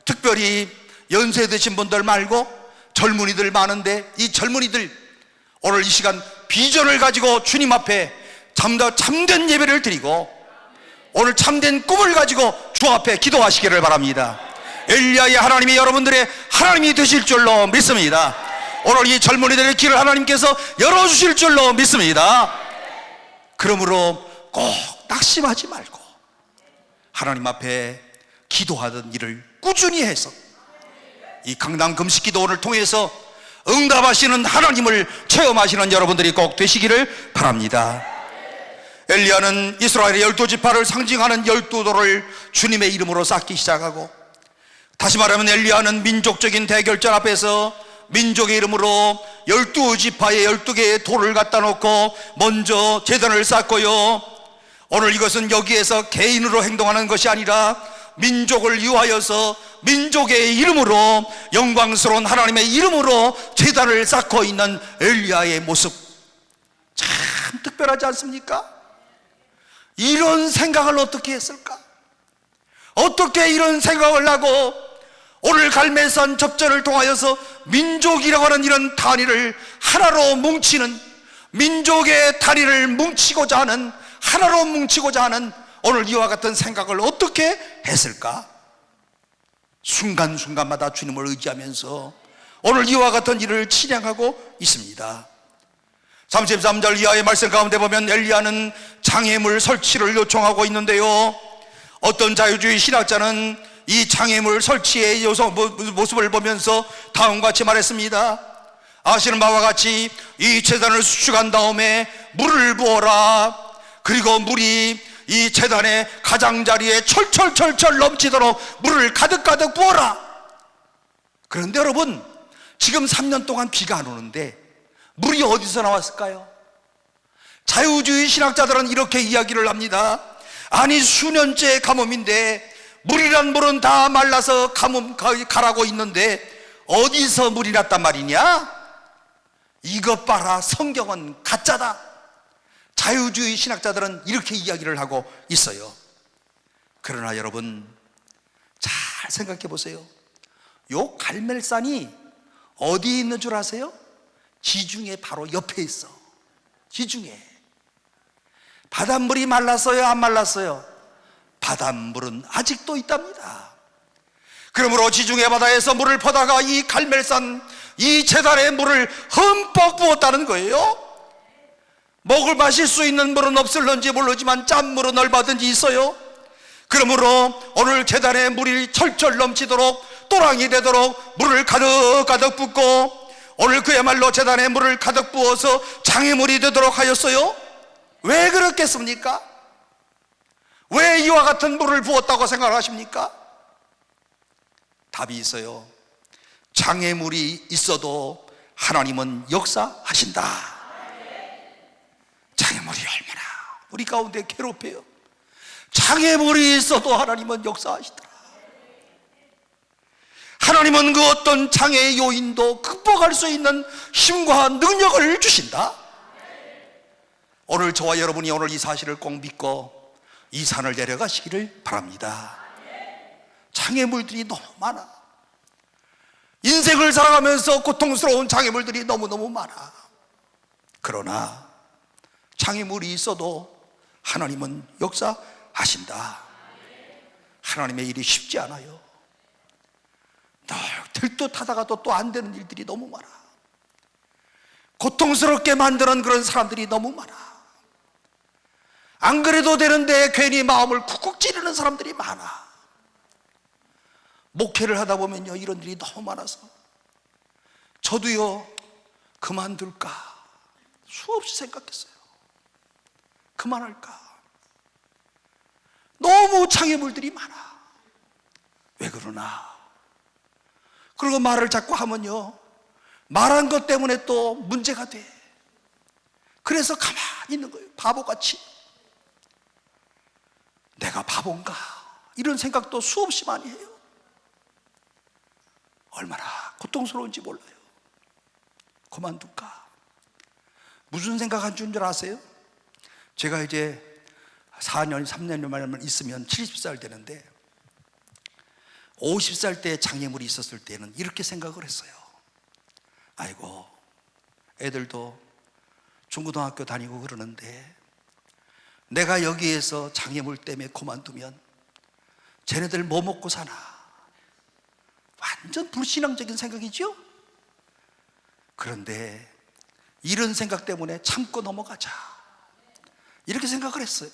특별히 연세 드신 분들 말고 젊은이들 많은데, 이 젊은이들 오늘 이 시간 비전을 가지고 주님 앞에 참된 예배를 드리고 오늘 참된 꿈을 가지고 주 앞에 기도하시기를 바랍니다. 엘리야의 하나님이 여러분들의 하나님이 되실 줄로 믿습니다. 오늘 이 젊은이들의 길을 하나님께서 열어주실 줄로 믿습니다. 그러므로 꼭 낙심하지 말고 하나님 앞에 기도하던 일을 꾸준히 해서 이 강단 금식 기도를 통해서 응답하시는 하나님을 체험하시는 여러분들이 꼭 되시기를 바랍니다. 엘리야는 이스라엘의 12지파를 상징하는 12돌을 주님의 이름으로 쌓기 시작하고, 다시 말하면 엘리야는 민족적인 대결전 앞에서 민족의 이름으로 12지파의 12개의 돌을 갖다 놓고 먼저 제단을 쌓고요, 오늘 이것은 여기에서 개인으로 행동하는 것이 아니라 민족을 위하여서 민족의 이름으로, 영광스러운 하나님의 이름으로 제단을 쌓고 있는 엘리야의 모습, 참 특별하지 않습니까? 이런 생각을 어떻게 했을까? 어떻게 이런 생각을 하고 오늘 갈멜산 접전을 통하여서 민족이라고 하는 이런 단위를 하나로 뭉치는, 민족의 단위를 뭉치고자 하는, 하나로 뭉치고자 하는 오늘 이와 같은 생각을 어떻게 했을까? 순간순간마다 주님을 의지하면서 오늘 이와 같은 일을 찬양하고 있습니다. 33절 이하의 말씀 가운데 보면 엘리야는 장애물 설치를 요청하고 있는데요, 어떤 자유주의 신학자는 이 장애물 설치의 모습을 보면서 다음과 같이 말했습니다. 아시는 바와 같이 이 제단을 수축한 다음에 물을 부어라. 그리고 물이 이 제단의 가장자리에 철철철철 넘치도록 물을 가득가득 부어라. 그런데 여러분, 지금 3년 동안 비가 안 오는데 물이 어디서 나왔을까요? 자유주의 신학자들은 이렇게 이야기를 합니다. 아니, 수년째 가뭄인데 물이란 물은 다 말라서 가라고 있는데 어디서 물이 났단 말이냐? 이것 봐라, 성경은 가짜다. 자유주의 신학자들은 이렇게 이야기를 하고 있어요. 그러나 여러분, 잘 생각해 보세요. 요 갈멜산이 어디에 있는 줄 아세요? 지중해 바로 옆에 있어. 지중해. 바닷물이 말랐어요, 안 말랐어요? 바닷물은 아직도 있답니다. 그러므로 지중해 바다에서 물을 퍼다가 이 갈멜산, 이 제단에 물을 흠뻑 부었다는 거예요. 먹을 마실 수 있는 물은 없을런지 모르지만 짠물은 얼마든지 있어요. 그러므로 오늘 제단에 물이 철철 넘치도록 또랑이 되도록 물을 가득가득 붓고, 오늘 그야말로 제단에 물을 가득 부어서 장애물이 되도록 하였어요. 왜 그렇겠습니까? 왜 이와 같은 물을 부었다고 생각하십니까? 답이 있어요. 장애물이 있어도 하나님은 역사하신다. 장애물이 얼마나 우리 가운데 괴롭혀요. 장애물이 있어도 하나님은 역사하시더라. 하나님은 그 어떤 장애의 요인도 극복할 수 있는 힘과 능력을 주신다. 오늘 저와 여러분이 오늘 이 사실을 꼭 믿고 이 산을 내려가시기를 바랍니다. 장애물들이 너무 많아. 인생을 살아가면서 고통스러운 장애물들이 너무너무 많아. 그러나 장애물이 있어도 하나님은 역사하신다. 하나님의 일이 쉽지 않아요. 늘 들떠타다가도 또 안 되는 일들이 너무 많아. 고통스럽게 만드는 그런 사람들이 너무 많아. 안 그래도 되는데 괜히 마음을 쿡쿡 찌르는 사람들이 많아. 목회를 하다 보면요, 이런 일이 너무 많아서 저도요, 그만둘까 수없이 생각했어요. 그만할까. 너무 장애물들이 많아. 왜 그러나? 그리고 말을 자꾸 하면요, 말한 것 때문에 또 문제가 돼. 그래서 가만히 있는 거예요. 바보같이. 내가 바본가? 이런 생각도 수없이 많이 해요. 얼마나 고통스러운지 몰라요. 그만둘까? 무슨 생각한 줄 아세요? 제가 이제 4년, 3년만 있으면 70살 되는데 50살 때 장애물이 있었을 때는 이렇게 생각을 했어요. 아이고, 애들도 중고등학교 다니고 그러는데 내가 여기에서 장애물 때문에 그만두면 쟤네들 뭐 먹고 사나. 완전 불신앙적인 생각이죠? 그런데 이런 생각 때문에 참고 넘어가자, 이렇게 생각을 했어요.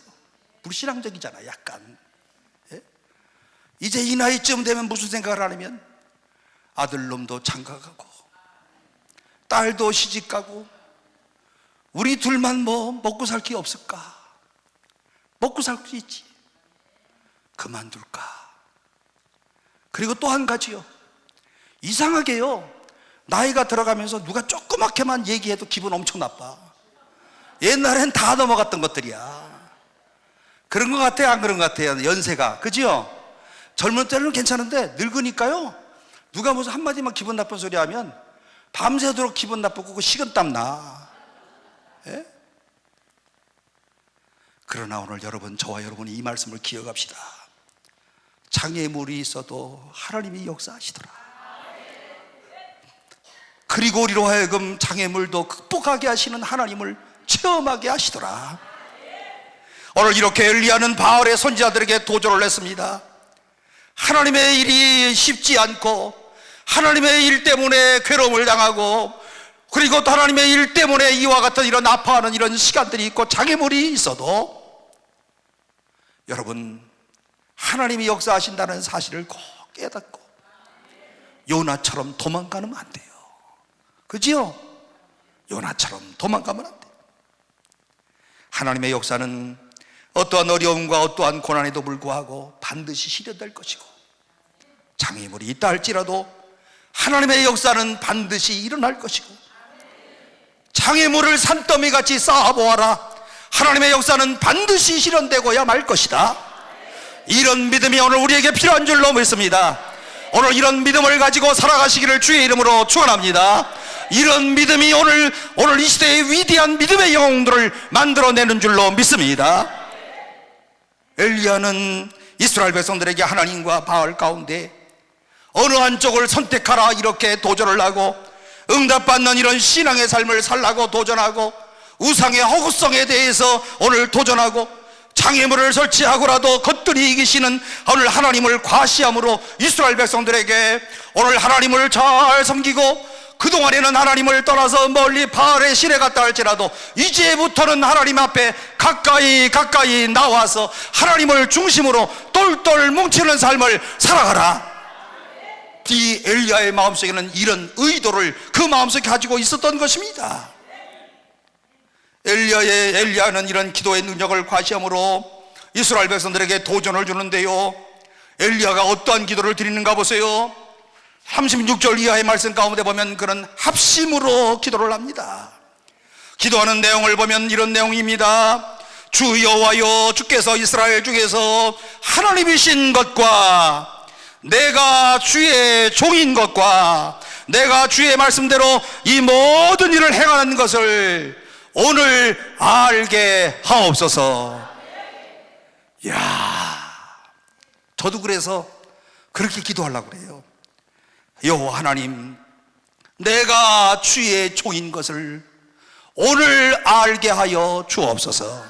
불신앙적이잖아, 약간. 예? 이제 이 나이쯤 되면 무슨 생각을 하냐면 아들놈도 장가가고 딸도 시집가고 우리 둘만 뭐 먹고 살 게 없을까? 먹고 살 수 있지. 그만둘까? 그리고 또 한 가지요. 이상하게요, 나이가 들어가면서 누가 조그맣게만 얘기해도 기분 엄청 나빠. 옛날엔 다 넘어갔던 것들이야. 그런 것 같아요, 안 그런 것 같아요? 연세가, 그죠? 젊은 때는 괜찮은데 늙으니까요, 누가 무슨 한마디만 기분 나쁜 소리 하면 밤새도록 기분 나쁘고 그 식은땀 나. 예? 그러나 오늘 여러분, 저와 여러분이 이 말씀을 기억합시다. 장애물이 있어도 하나님이 역사하시더라. 그리고 우리로 하여금 장애물도 극복하게 하시는 하나님을 체험하게 하시더라. 오늘 이렇게 엘리야는 바알의 선지자들에게 도전을 했습니다. 하나님의 일이 쉽지 않고 하나님의 일 때문에 괴로움을 당하고 그리고 또 하나님의 일 때문에 이와 같은 이런 아파하는 이런 시간들이 있고 장애물이 있어도 여러분, 하나님이 역사하신다는 사실을 꼭 깨닫고 요나처럼 도망가면 안 돼요. 그지요? 요나처럼 도망가면 안 돼요. 하나님의 역사는 어떠한 어려움과 어떠한 고난에도 불구하고 반드시 실현될 것이고, 장애물이 있다 할지라도 하나님의 역사는 반드시 일어날 것이고, 장애물을 산더미같이 쌓아보아라, 하나님의 역사는 반드시 실현되고야 말 것이다. 이런 믿음이 오늘 우리에게 필요한 줄로 믿습니다. 오늘 이런 믿음을 가지고 살아가시기를 주의 이름으로 축원합니다. 이런 믿음이 오늘 이 시대의 위대한 믿음의 영웅들을 만들어내는 줄로 믿습니다. 엘리야는 이스라엘 백성들에게 하나님과 바알 가운데 어느 한쪽을 선택하라 이렇게 도전을 하고, 응답받는 이런 신앙의 삶을 살라고 도전하고, 우상의 허구성에 대해서 오늘 도전하고, 장애물을 설치하고라도 겉들이 이기시는 오늘 하나님을 과시함으로 이스라엘 백성들에게 오늘 하나님을 잘 섬기고, 그동안에는 하나님을 떠나서 멀리 바알의 신에 갔다 할지라도 이제부터는 하나님 앞에 가까이 나와서 하나님을 중심으로 똘똘 뭉치는 삶을 살아가라. 이 엘리야의 마음속에는 이런 의도를 그 마음속에 가지고 있었던 것입니다. 엘리야는 이런 기도의 능력을 과시함으로 이스라엘 백성들에게 도전을 주는데요, 엘리야가 어떠한 기도를 드리는가 보세요. 36절 이하의 말씀 가운데 보면 그는 합심으로 기도를 합니다. 기도하는 내용을 보면 이런 내용입니다. 주 여호와여, 주께서 이스라엘 중에서 하나님이신 것과 내가 주의 종인 것과 내가 주의 말씀대로 이 모든 일을 행하는 것을 오늘 알게 하옵소서. 이야, 저도 그래서 그렇게 기도하려고 그래요. 여호와 하나님, 내가 주의 종인 것을 오늘 알게 하여 주옵소서.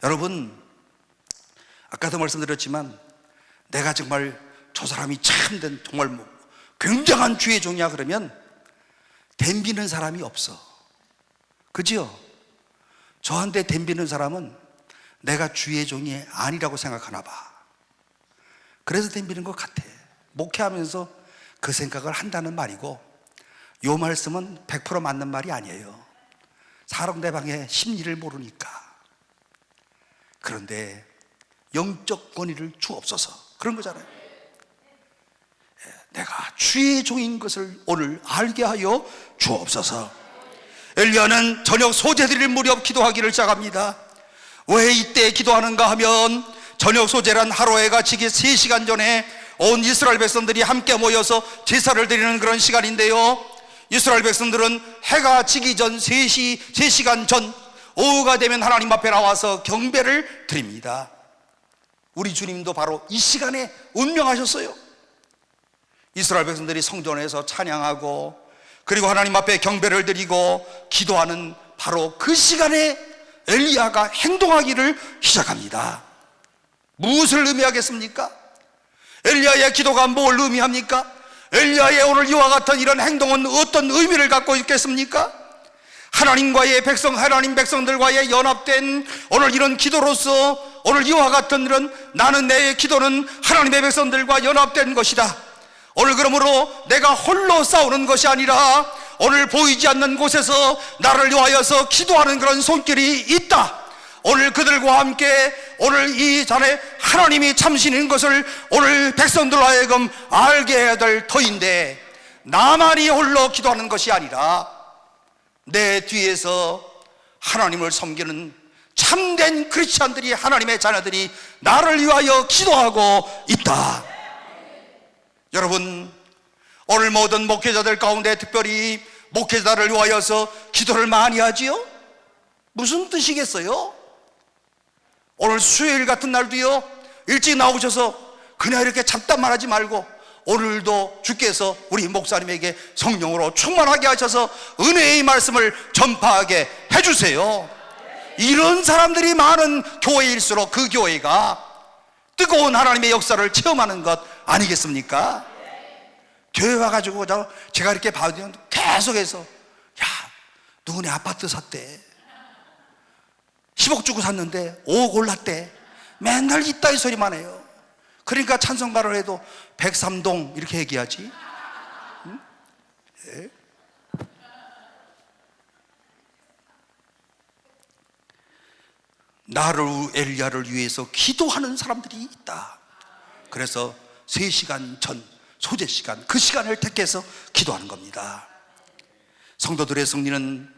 여러분, 아까도 말씀드렸지만 내가 정말 저 사람이 참된 정말 굉장한 주의 종이야 그러면 덤비는 사람이 없어. 그지요? 저한테 덤비는 사람은 내가 주의 종이 아니라고 생각하나 봐. 그래서 덤비는 것 같아. 목회하면서 그 생각을 한다는 말이고, 요 말씀은 100% 맞는 말이 아니에요. 상대방의 심리를 모르니까. 그런데 영적 권위를 주옵소서, 그런 거잖아요. 내가 주의 종인 것을 오늘 알게 하여 주옵소서. 엘리야는 저녁 소재드릴 무렵 기도하기를 시작합니다. 왜 이때 기도하는가 하면, 저녁 소재란 하루해가 지기 3시간 전에 온 이스라엘 백성들이 함께 모여서 제사를 드리는 그런 시간인데요, 이스라엘 백성들은 해가 지기 전 3시간 전 오후가 되면 하나님 앞에 나와서 경배를 드립니다. 우리 주님도 바로 이 시간에 운명하셨어요. 이스라엘 백성들이 성전에서 찬양하고 그리고 하나님 앞에 경배를 드리고 기도하는 바로 그 시간에 엘리야가 행동하기를 시작합니다. 무엇을 의미하겠습니까? 엘리야의 기도가 뭘 의미합니까? 엘리야의 오늘 이와 같은 이런 행동은 어떤 의미를 갖고 있겠습니까? 하나님과의 하나님 백성들과의 연합된 오늘 이런 기도로서 오늘 이와 같은 이런 나는 내 기도는 하나님의 백성들과 연합된 것이다. 오늘 그러므로 내가 홀로 싸우는 것이 아니라 오늘 보이지 않는 곳에서 나를 위하여서 기도하는 그런 손길이 있다. 오늘 그들과 함께 오늘 이 자리에 하나님이 참신인 것을 오늘 백성들로 하여금 알게 해야 될 터인데, 나만이 홀로 기도하는 것이 아니라 내 뒤에서 하나님을 섬기는 참된 크리스찬들이, 하나님의 자녀들이 나를 위하여 기도하고 있다. 여러분, 오늘 모든 목회자들 가운데 특별히 목회자를 위하여서 기도를 많이 하지요? 무슨 뜻이겠어요? 오늘 수요일 같은 날도요, 일찍 나오셔서 그냥 이렇게 잡담만 하지 말고 오늘도 주께서 우리 목사님에게 성령으로 충만하게 하셔서 은혜의 말씀을 전파하게 해주세요. 이런 사람들이 많은 교회일수록 그 교회가 뜨거운 하나님의 역사를 체험하는 것 아니겠습니까? 교회 와가지고 제가 이렇게 봐도 계속해서, 야, 누구네 아파트 샀대, 10억 주고 샀는데 5억 올랐대, 맨날 이따위 소리만 해요. 그러니까 찬송가를 해도 103동 이렇게 얘기하지. 응? 네. 나를 엘리야를 위해서 기도하는 사람들이 있다. 그래서 3시간 전 소재 시간, 그 시간을 택해서 기도하는 겁니다. 성도들의 승리는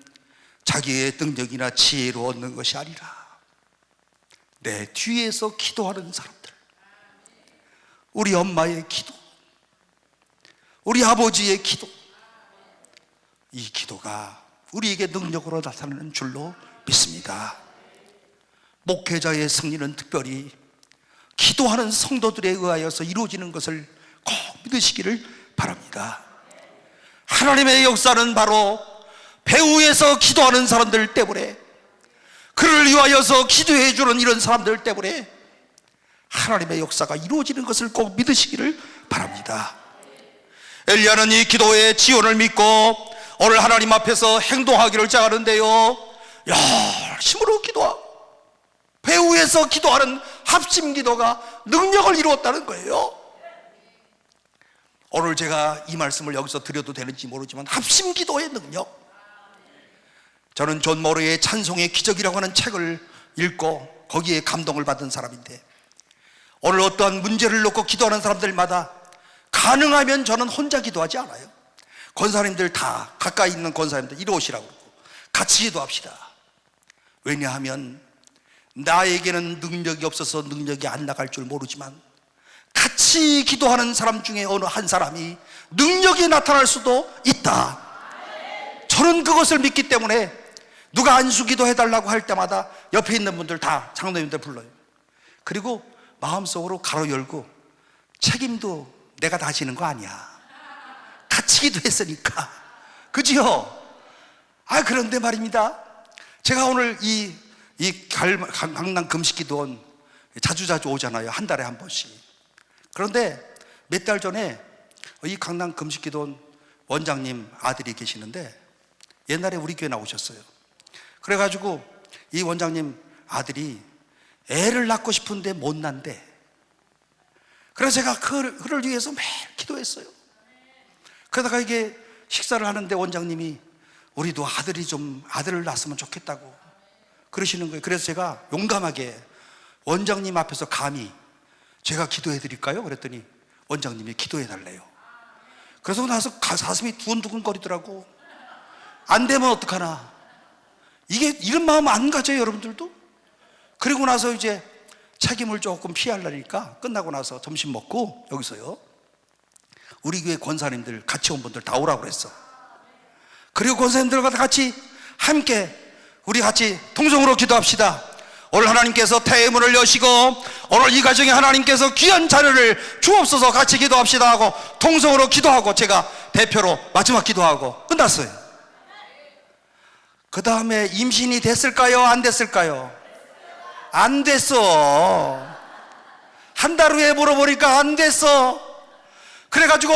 자기의 능력이나 지혜로 얻는 것이 아니라 내 뒤에서 기도하는 사람들, 우리 엄마의 기도, 우리 아버지의 기도, 이 기도가 우리에게 능력으로 나타나는 줄로 믿습니다. 목회자의 승리는 특별히 기도하는 성도들에 의하여서 이루어지는 것을 꼭 믿으시기를 바랍니다. 하나님의 역사는 바로 배후에서 기도하는 사람들 때문에, 그를 위하여서 기도해 주는 이런 사람들 때문에 하나님의 역사가 이루어지는 것을 꼭 믿으시기를 바랍니다. 엘리야는 이 기도의 지원을 믿고 오늘 하나님 앞에서 행동하기를 짜하는데요, 열심으로 기도하고 배후에서 기도하는 합심 기도가 능력을 이루었다는 거예요. 오늘 제가 이 말씀을 여기서 드려도 되는지 모르지만 합심 기도의 능력, 저는 존 모르의 찬송의 기적이라고 하는 책을 읽고 거기에 감동을 받은 사람인데, 오늘 어떠한 문제를 놓고 기도하는 사람들마다 가능하면 저는 혼자 기도하지 않아요. 권사님들 다 가까이 있는 권사님들 이리 오시라고 그러고 같이 기도합시다. 왜냐하면 나에게는 능력이 없어서 능력이 안 나갈 줄 모르지만 같이 기도하는 사람 중에 어느 한 사람이 능력이 나타날 수도 있다. 저는 그것을 믿기 때문에 누가 안수기도 해달라고 할 때마다 옆에 있는 분들 다 장로님들 불러요. 그리고 마음속으로 가로 열고, 책임도 내가 다 지는 거 아니야, 같이 기도했으니까, 그지요? 그런데 말입니다, 제가 오늘 이 강남 금식기도원 자주자주 오잖아요. 한 달에 한 번씩. 그런데 몇 달 전에 이 강남 금식기도원 원장님 아들이 계시는데 옛날에 우리 교회 나오셨어요. 그래가지고 이 원장님 아들이 애를 낳고 싶은데 못 난대. 그래서 제가 그를 위해서 매일 기도했어요. 그러다가 이게 식사를 하는데 원장님이 우리도 아들을 낳았으면 좋겠다고 그러시는 거예요. 그래서 제가 용감하게 원장님 앞에서 감히 제가 기도해 드릴까요? 그랬더니 원장님이 기도해 달래요. 그래서 나서 가슴이 두근두근 거리더라고. 안 되면 어떡하나. 이게 이런 마음 안 가져요, 여러분들도? 그리고 나서 이제 책임을 조금 피하려니까 끝나고 나서 점심 먹고 여기서요, 우리 교회 권사님들 같이 온 분들 다 오라고 그랬어. 그리고 권사님들과 같이 함께 우리 같이 통성으로 기도합시다. 오늘 하나님께서 태문을 여시고 오늘 이 가정에 하나님께서 귀한 자녀를 주옵소서, 같이 기도합시다 하고 통성으로 기도하고 제가 대표로 마지막 기도하고 끝났어요. 그 다음에 임신이 됐을까요? 안 됐을까요? 안 됐어. 한 달 후에 물어보니까 안 됐어. 그래가지고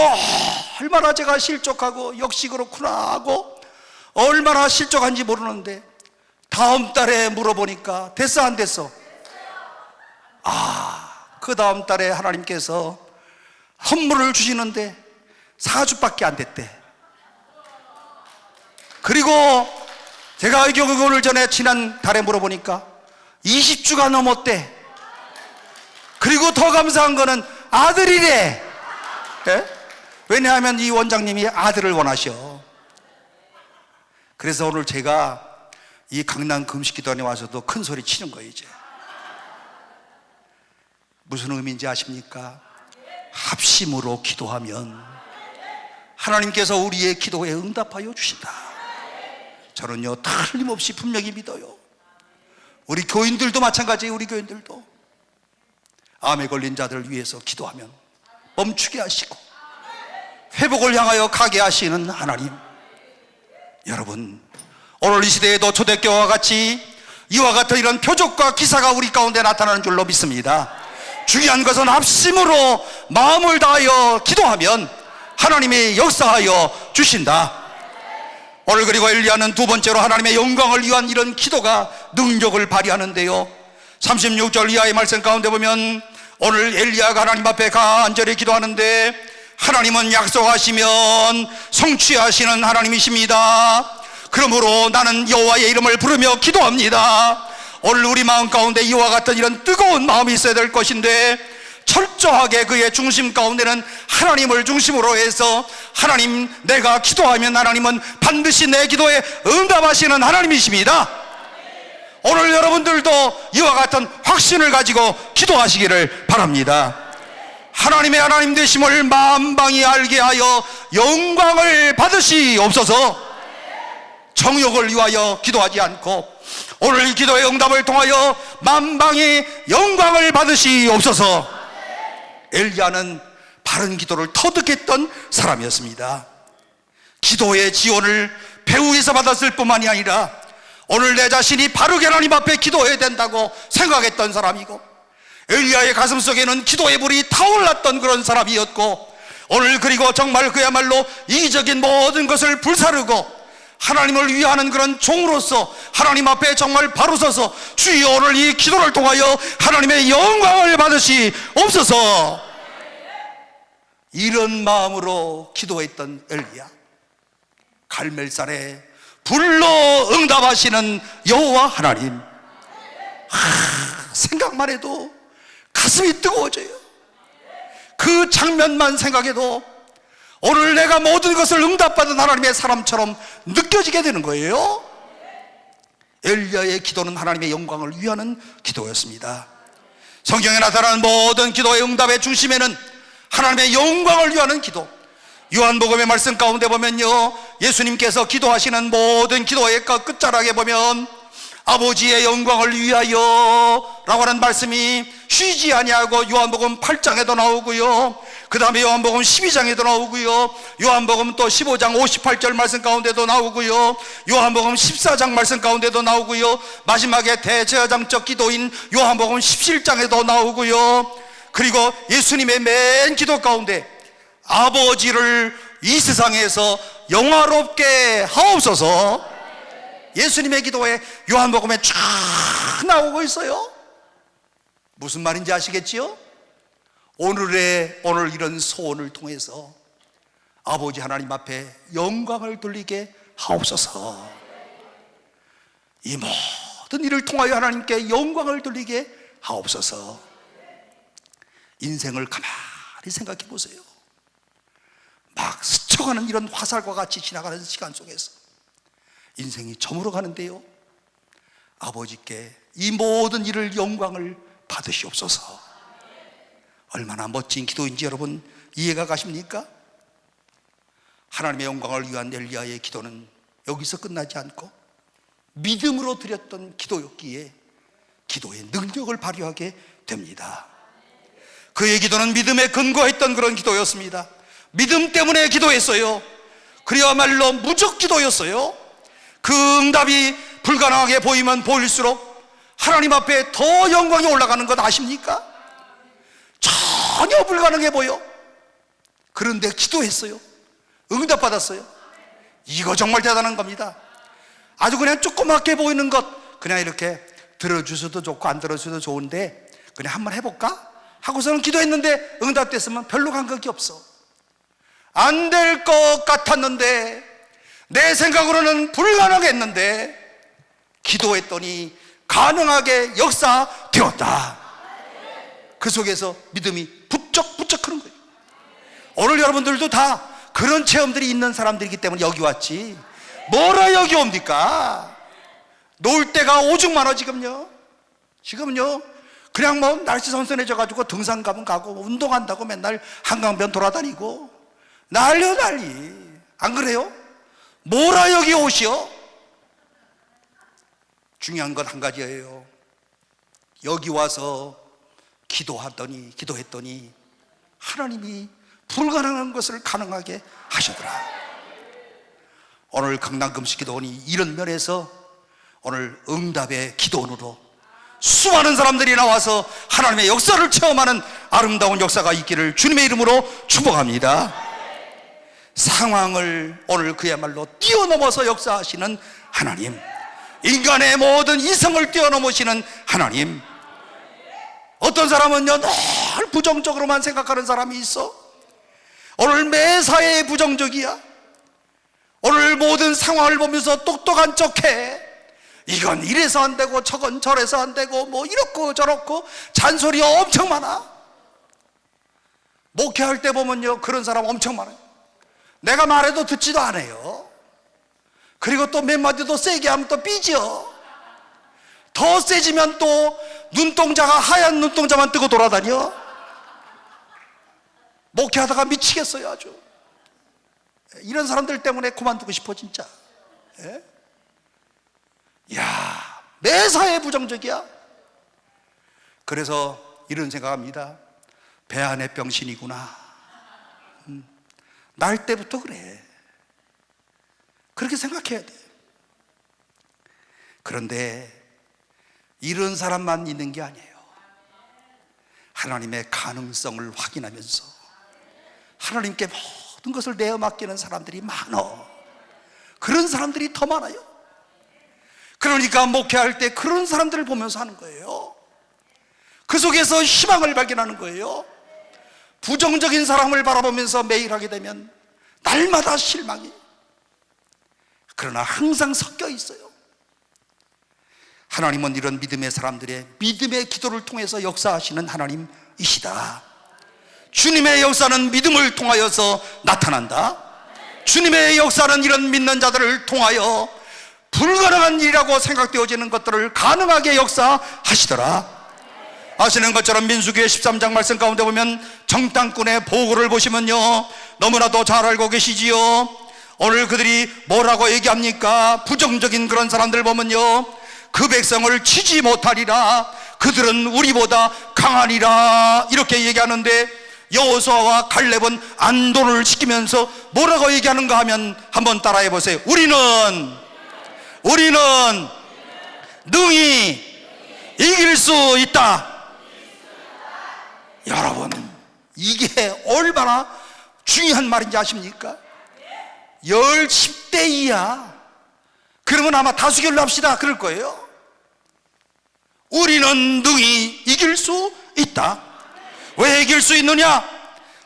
얼마나 제가 실족하고 역시 그렇구나 하고 얼마나 실족한지 모르는데 다음 달에 물어보니까 됐어 안 됐어? 그 다음 달에 하나님께서 선물을 주시는데 4주밖에 안 됐대. 그리고 제가 알기로 오늘 전에 지난 달에 물어보니까 20주가 넘었대. 그리고 더 감사한 거는 아들이래. 네? 왜냐하면 이 원장님이 아들을 원하셔. 그래서 오늘 제가 이 강남 금식기도원에 와서도 큰 소리 치는 거예요. 이제 무슨 의미인지 아십니까? 합심으로 기도하면 하나님께서 우리의 기도에 응답하여 주신다. 저는요 틀림없이 분명히 믿어요. 우리 교인들도 마찬가지예요. 우리 교인들도 암에 걸린 자들을 위해서 기도하면 멈추게 하시고 회복을 향하여 가게 하시는 하나님, 여러분 오늘 이 시대에도 초대교회와 같이 이와 같은 이런 표적과 기사가 우리 가운데 나타나는 줄로 믿습니다. 중요한 것은 합심으로 마음을 다하여 기도하면 하나님이 역사하여 주신다. 오늘 그리고 엘리야는 두 번째로 하나님의 영광을 위한 이런 기도가 능력을 발휘하는데요, 36절 이하의 말씀 가운데 보면 오늘 엘리야가 하나님 앞에 간절히 기도하는데 하나님은 약속하시면 성취하시는 하나님이십니다. 그러므로 나는 여호와의 이름을 부르며 기도합니다. 오늘 우리 마음 가운데 이와 같은 이런 뜨거운 마음이 있어야 될 것인데, 철저하게 그의 중심 가운데는 하나님을 중심으로 해서, 하나님, 내가 기도하면 하나님은 반드시 내 기도에 응답하시는 하나님이십니다. 오늘 여러분들도 이와 같은 확신을 가지고 기도하시기를 바랍니다. 하나님의 하나님 되심을 만방이 알게 하여 영광을 받으시옵소서. 정욕을 위하여 기도하지 않고 오늘 기도의 응답을 통하여 만방이 영광을 받으시옵소서. 엘리야는 바른 기도를 터득했던 사람이었습니다. 기도의 지원을 배후에서 받았을 뿐만이 아니라 오늘 내 자신이 바르게 하나님 앞에 기도해야 된다고 생각했던 사람이고, 엘리야의 가슴 속에는 기도의 불이 타올랐던 그런 사람이었고, 오늘 그리고 정말 그야말로 이기적인 모든 것을 불사르고 하나님을 위하는 그런 종으로서 하나님 앞에 정말 바로 서서, 주여 오늘 이 기도를 통하여 하나님의 영광을 받으시옵소서, 이런 마음으로 기도했던 엘리야. 갈멜산에 불로 응답하시는 여호와 하나님, 생각만 해도 가슴이 뜨거워져요. 그 장면만 생각해도 오늘 내가 모든 것을 응답받은 하나님의 사람처럼 느껴지게 되는 거예요. 엘리야의 기도는 하나님의 영광을 위하는 기도였습니다. 성경에 나타나는 모든 기도의 응답의 중심에는 하나님의 영광을 위하는 기도, 요한복음의 말씀 가운데 보면요, 예수님께서 기도하시는 모든 기도의 끝자락에 보면 아버지의 영광을 위하여 라고 하는 말씀이 쉬지 아니하고 요한복음 8장에도 나오고요, 그 다음에 요한복음 12장에도 나오고요, 요한복음 또 15장 58절 말씀 가운데도 나오고요, 요한복음 14장 말씀 가운데도 나오고요, 마지막에 대제사장적 기도인 요한복음 17장에도 나오고요, 그리고 예수님의 맨 기도 가운데 아버지를 이 세상에서 영화롭게 하옵소서, 예수님의 기도에 요한복음에 쫙 나오고 있어요. 무슨 말인지 아시겠지요? 오늘 이런 소원을 통해서 아버지 하나님 앞에 영광을 돌리게 하옵소서. 이 모든 일을 통하여 하나님께 영광을 돌리게 하옵소서. 인생을 가만히 생각해 보세요. 막 스쳐가는 이런 화살과 같이 지나가는 시간 속에서 인생이 저물어 가는데요, 아버지께 이 모든 일을 영광을 받으시옵소서. 얼마나 멋진 기도인지 여러분 이해가 가십니까? 하나님의 영광을 위한 엘리야의 기도는 여기서 끝나지 않고 믿음으로 드렸던 기도였기에 기도의 능력을 발휘하게 됩니다. 그의 기도는 믿음에 근거했던 그런 기도였습니다. 믿음 때문에 기도했어요. 그야말로 무적 기도였어요. 그 응답이 불가능하게 보이면 보일수록 하나님 앞에 더 영광이 올라가는 것 아십니까? 전혀 불가능해 보여. 그런데 기도했어요. 응답받았어요. 이거 정말 대단한 겁니다. 아주 그냥 조그맣게 보이는 것 그냥 이렇게 들어주셔도 좋고 안 들어주셔도 좋은데 그냥 한번 해볼까? 하고서는 기도했는데 응답됐으면 별로 감격이 없어. 안 될 것 같았는데, 내 생각으로는 불가능했는데 기도했더니 가능하게 역사되었다. 그 속에서 믿음이 부쩍부쩍 크는 거예요. 오늘 여러분들도 다 그런 체험들이 있는 사람들이기 때문에 여기 왔지, 뭐라 여기 옵니까? 놀 데가 오죽 많아. 지금요 그냥 뭐 날씨 선선해져 가지고 등산 가면 가고 운동한다고 맨날 한강변 돌아다니고 난리. 안 그래요? 뭐라 여기 오시오? 중요한 건 한 가지예요. 여기 와서 기도했더니 하나님이 불가능한 것을 가능하게 하시더라. 오늘 강남금식기도원이 이런 면에서 오늘 응답의 기도원으로 수많은 사람들이 나와서 하나님의 역사를 체험하는 아름다운 역사가 있기를 주님의 이름으로 축복합니다. 상황을 오늘 그야말로 뛰어넘어서 역사하시는 하나님, 인간의 모든 이성을 뛰어넘으시는 하나님. 어떤 사람은요 늘 부정적으로만 생각하는 사람이 있어. 오늘 매사에 부정적이야. 오늘 모든 상황을 보면서 똑똑한 척해. 이건 이래서 안 되고 저건 저래서 안 되고 뭐 이렇고 저렇고 잔소리가 엄청 많아. 목회할 때 보면요, 그런 사람 엄청 많아요. 내가 말해도 듣지도 않아요. 그리고 또 몇 마디 더 세게 하면 또 삐져. 더 세지면 또 눈동자가 하얀 눈동자만 뜨고 돌아다녀. 목회하다가 미치겠어요, 아주. 이런 사람들 때문에 그만두고 싶어, 진짜. 예? 야, 매사에 부정적이야. 그래서 이런 생각합니다. 배 안에 병신이구나. 날 때부터 그래. 그렇게 생각해야 돼. 그런데 이런 사람만 있는 게 아니에요. 하나님의 가능성을 확인하면서 하나님께 모든 것을 내어 맡기는 사람들이 많아. 그런 사람들이 더 많아요. 그러니까 목회할 때 그런 사람들을 보면서 하는 거예요. 그 속에서 희망을 발견하는 거예요. 부정적인 사람을 바라보면서 매일 하게 되면 날마다 실망이. 그러나 항상 섞여 있어요. 하나님은 이런 믿음의 사람들의 믿음의 기도를 통해서 역사하시는 하나님이시다. 주님의 역사는 믿음을 통하여서 나타난다. 주님의 역사는 이런 믿는 자들을 통하여 불가능한 일이라고 생각되어지는 것들을 가능하게 역사하시더라. 아시는 것처럼 민수기 13장 말씀 가운데 보면 정탐꾼의 보고를 보시면요, 너무나도 잘 알고 계시지요. 오늘 그들이 뭐라고 얘기합니까? 부정적인 그런 사람들 보면요, 그 백성을 치지 못하리라, 그들은 우리보다 강하리라, 이렇게 얘기하는데 여호수아와 갈렙은 안도를 시키면서 뭐라고 얘기하는가 하면 한번 따라해 보세요. 우리는 능히 이길 수 있다. 여러분, 이게 얼마나 중요한 말인지 아십니까? 10대 2야. 그러면 아마 다수결로 합시다 그럴 거예요. 우리는 능히 이길 수 있다. 왜 이길 수 있느냐?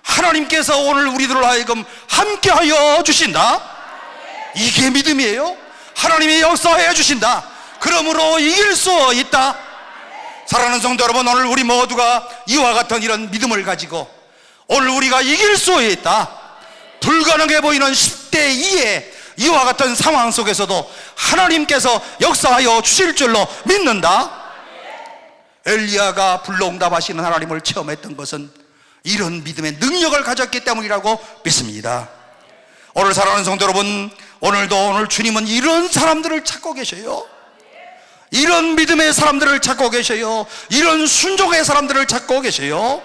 하나님께서 오늘 우리들을 하여금 함께하여 주신다. 이게 믿음이에요. 하나님이 역사해 주신다. 그러므로 이길 수 있다. 사랑하는 성도 여러분, 오늘 우리 모두가 이와 같은 이런 믿음을 가지고 오늘 우리가 이길 수 있다. 불가능해 보이는 10대 2의 이와 같은 상황 속에서도 하나님께서 역사하여 주실 줄로 믿는다. 엘리야가 불러응답하시는 하나님을 체험했던 것은 이런 믿음의 능력을 가졌기 때문이라고 믿습니다. 오늘 사랑하는 성도 여러분, 오늘 주님은 이런 사람들을 찾고 계셔요. 이런 믿음의 사람들을 찾고 계셔요. 이런 순종의 사람들을 찾고 계셔요.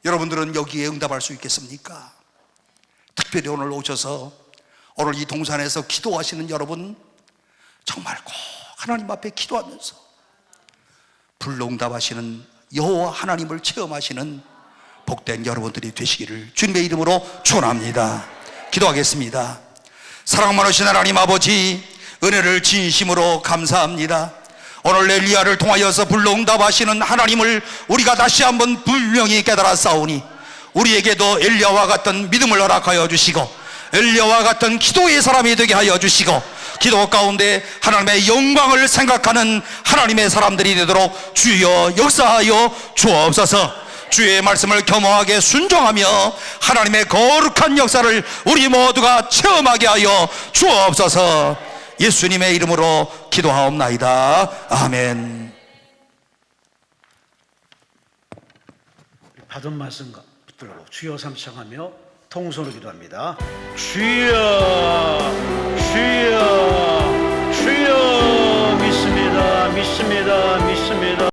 여러분들은 여기에 응답할 수 있겠습니까? 특별히 오늘 오셔서 오늘 이 동산에서 기도하시는 여러분, 정말 꼭 하나님 앞에 기도하면서 불응답하시는 여호와 하나님을 체험하시는 복된 여러분들이 되시기를 주님의 이름으로 축원합니다. 기도하겠습니다. 사랑 많으신 하나님 아버지, 은혜를 진심으로 감사합니다. 오늘 엘리야를 통하여서 불응답하시는 하나님을 우리가 다시 한번 분명히 깨달아 싸우니 우리에게도 엘리야와 같은 믿음을 허락하여 주시고 엘리야와 같은 기도의 사람이 되게 하여 주시고 기도 가운데 하나님의 영광을 생각하는 하나님의 사람들이 되도록 주여 역사하여 주옵소서. 주의 말씀을 겸허하게 순종하며 하나님의 거룩한 역사를 우리 모두가 체험하게 하여 주옵소서. 예수님의 이름으로 기도하옵나이다. 아멘. 받은 말씀 붙들고 주여 삼창하며 통성으로 기도합니다. 주여 주여 주여 믿습니다. 믿습니다.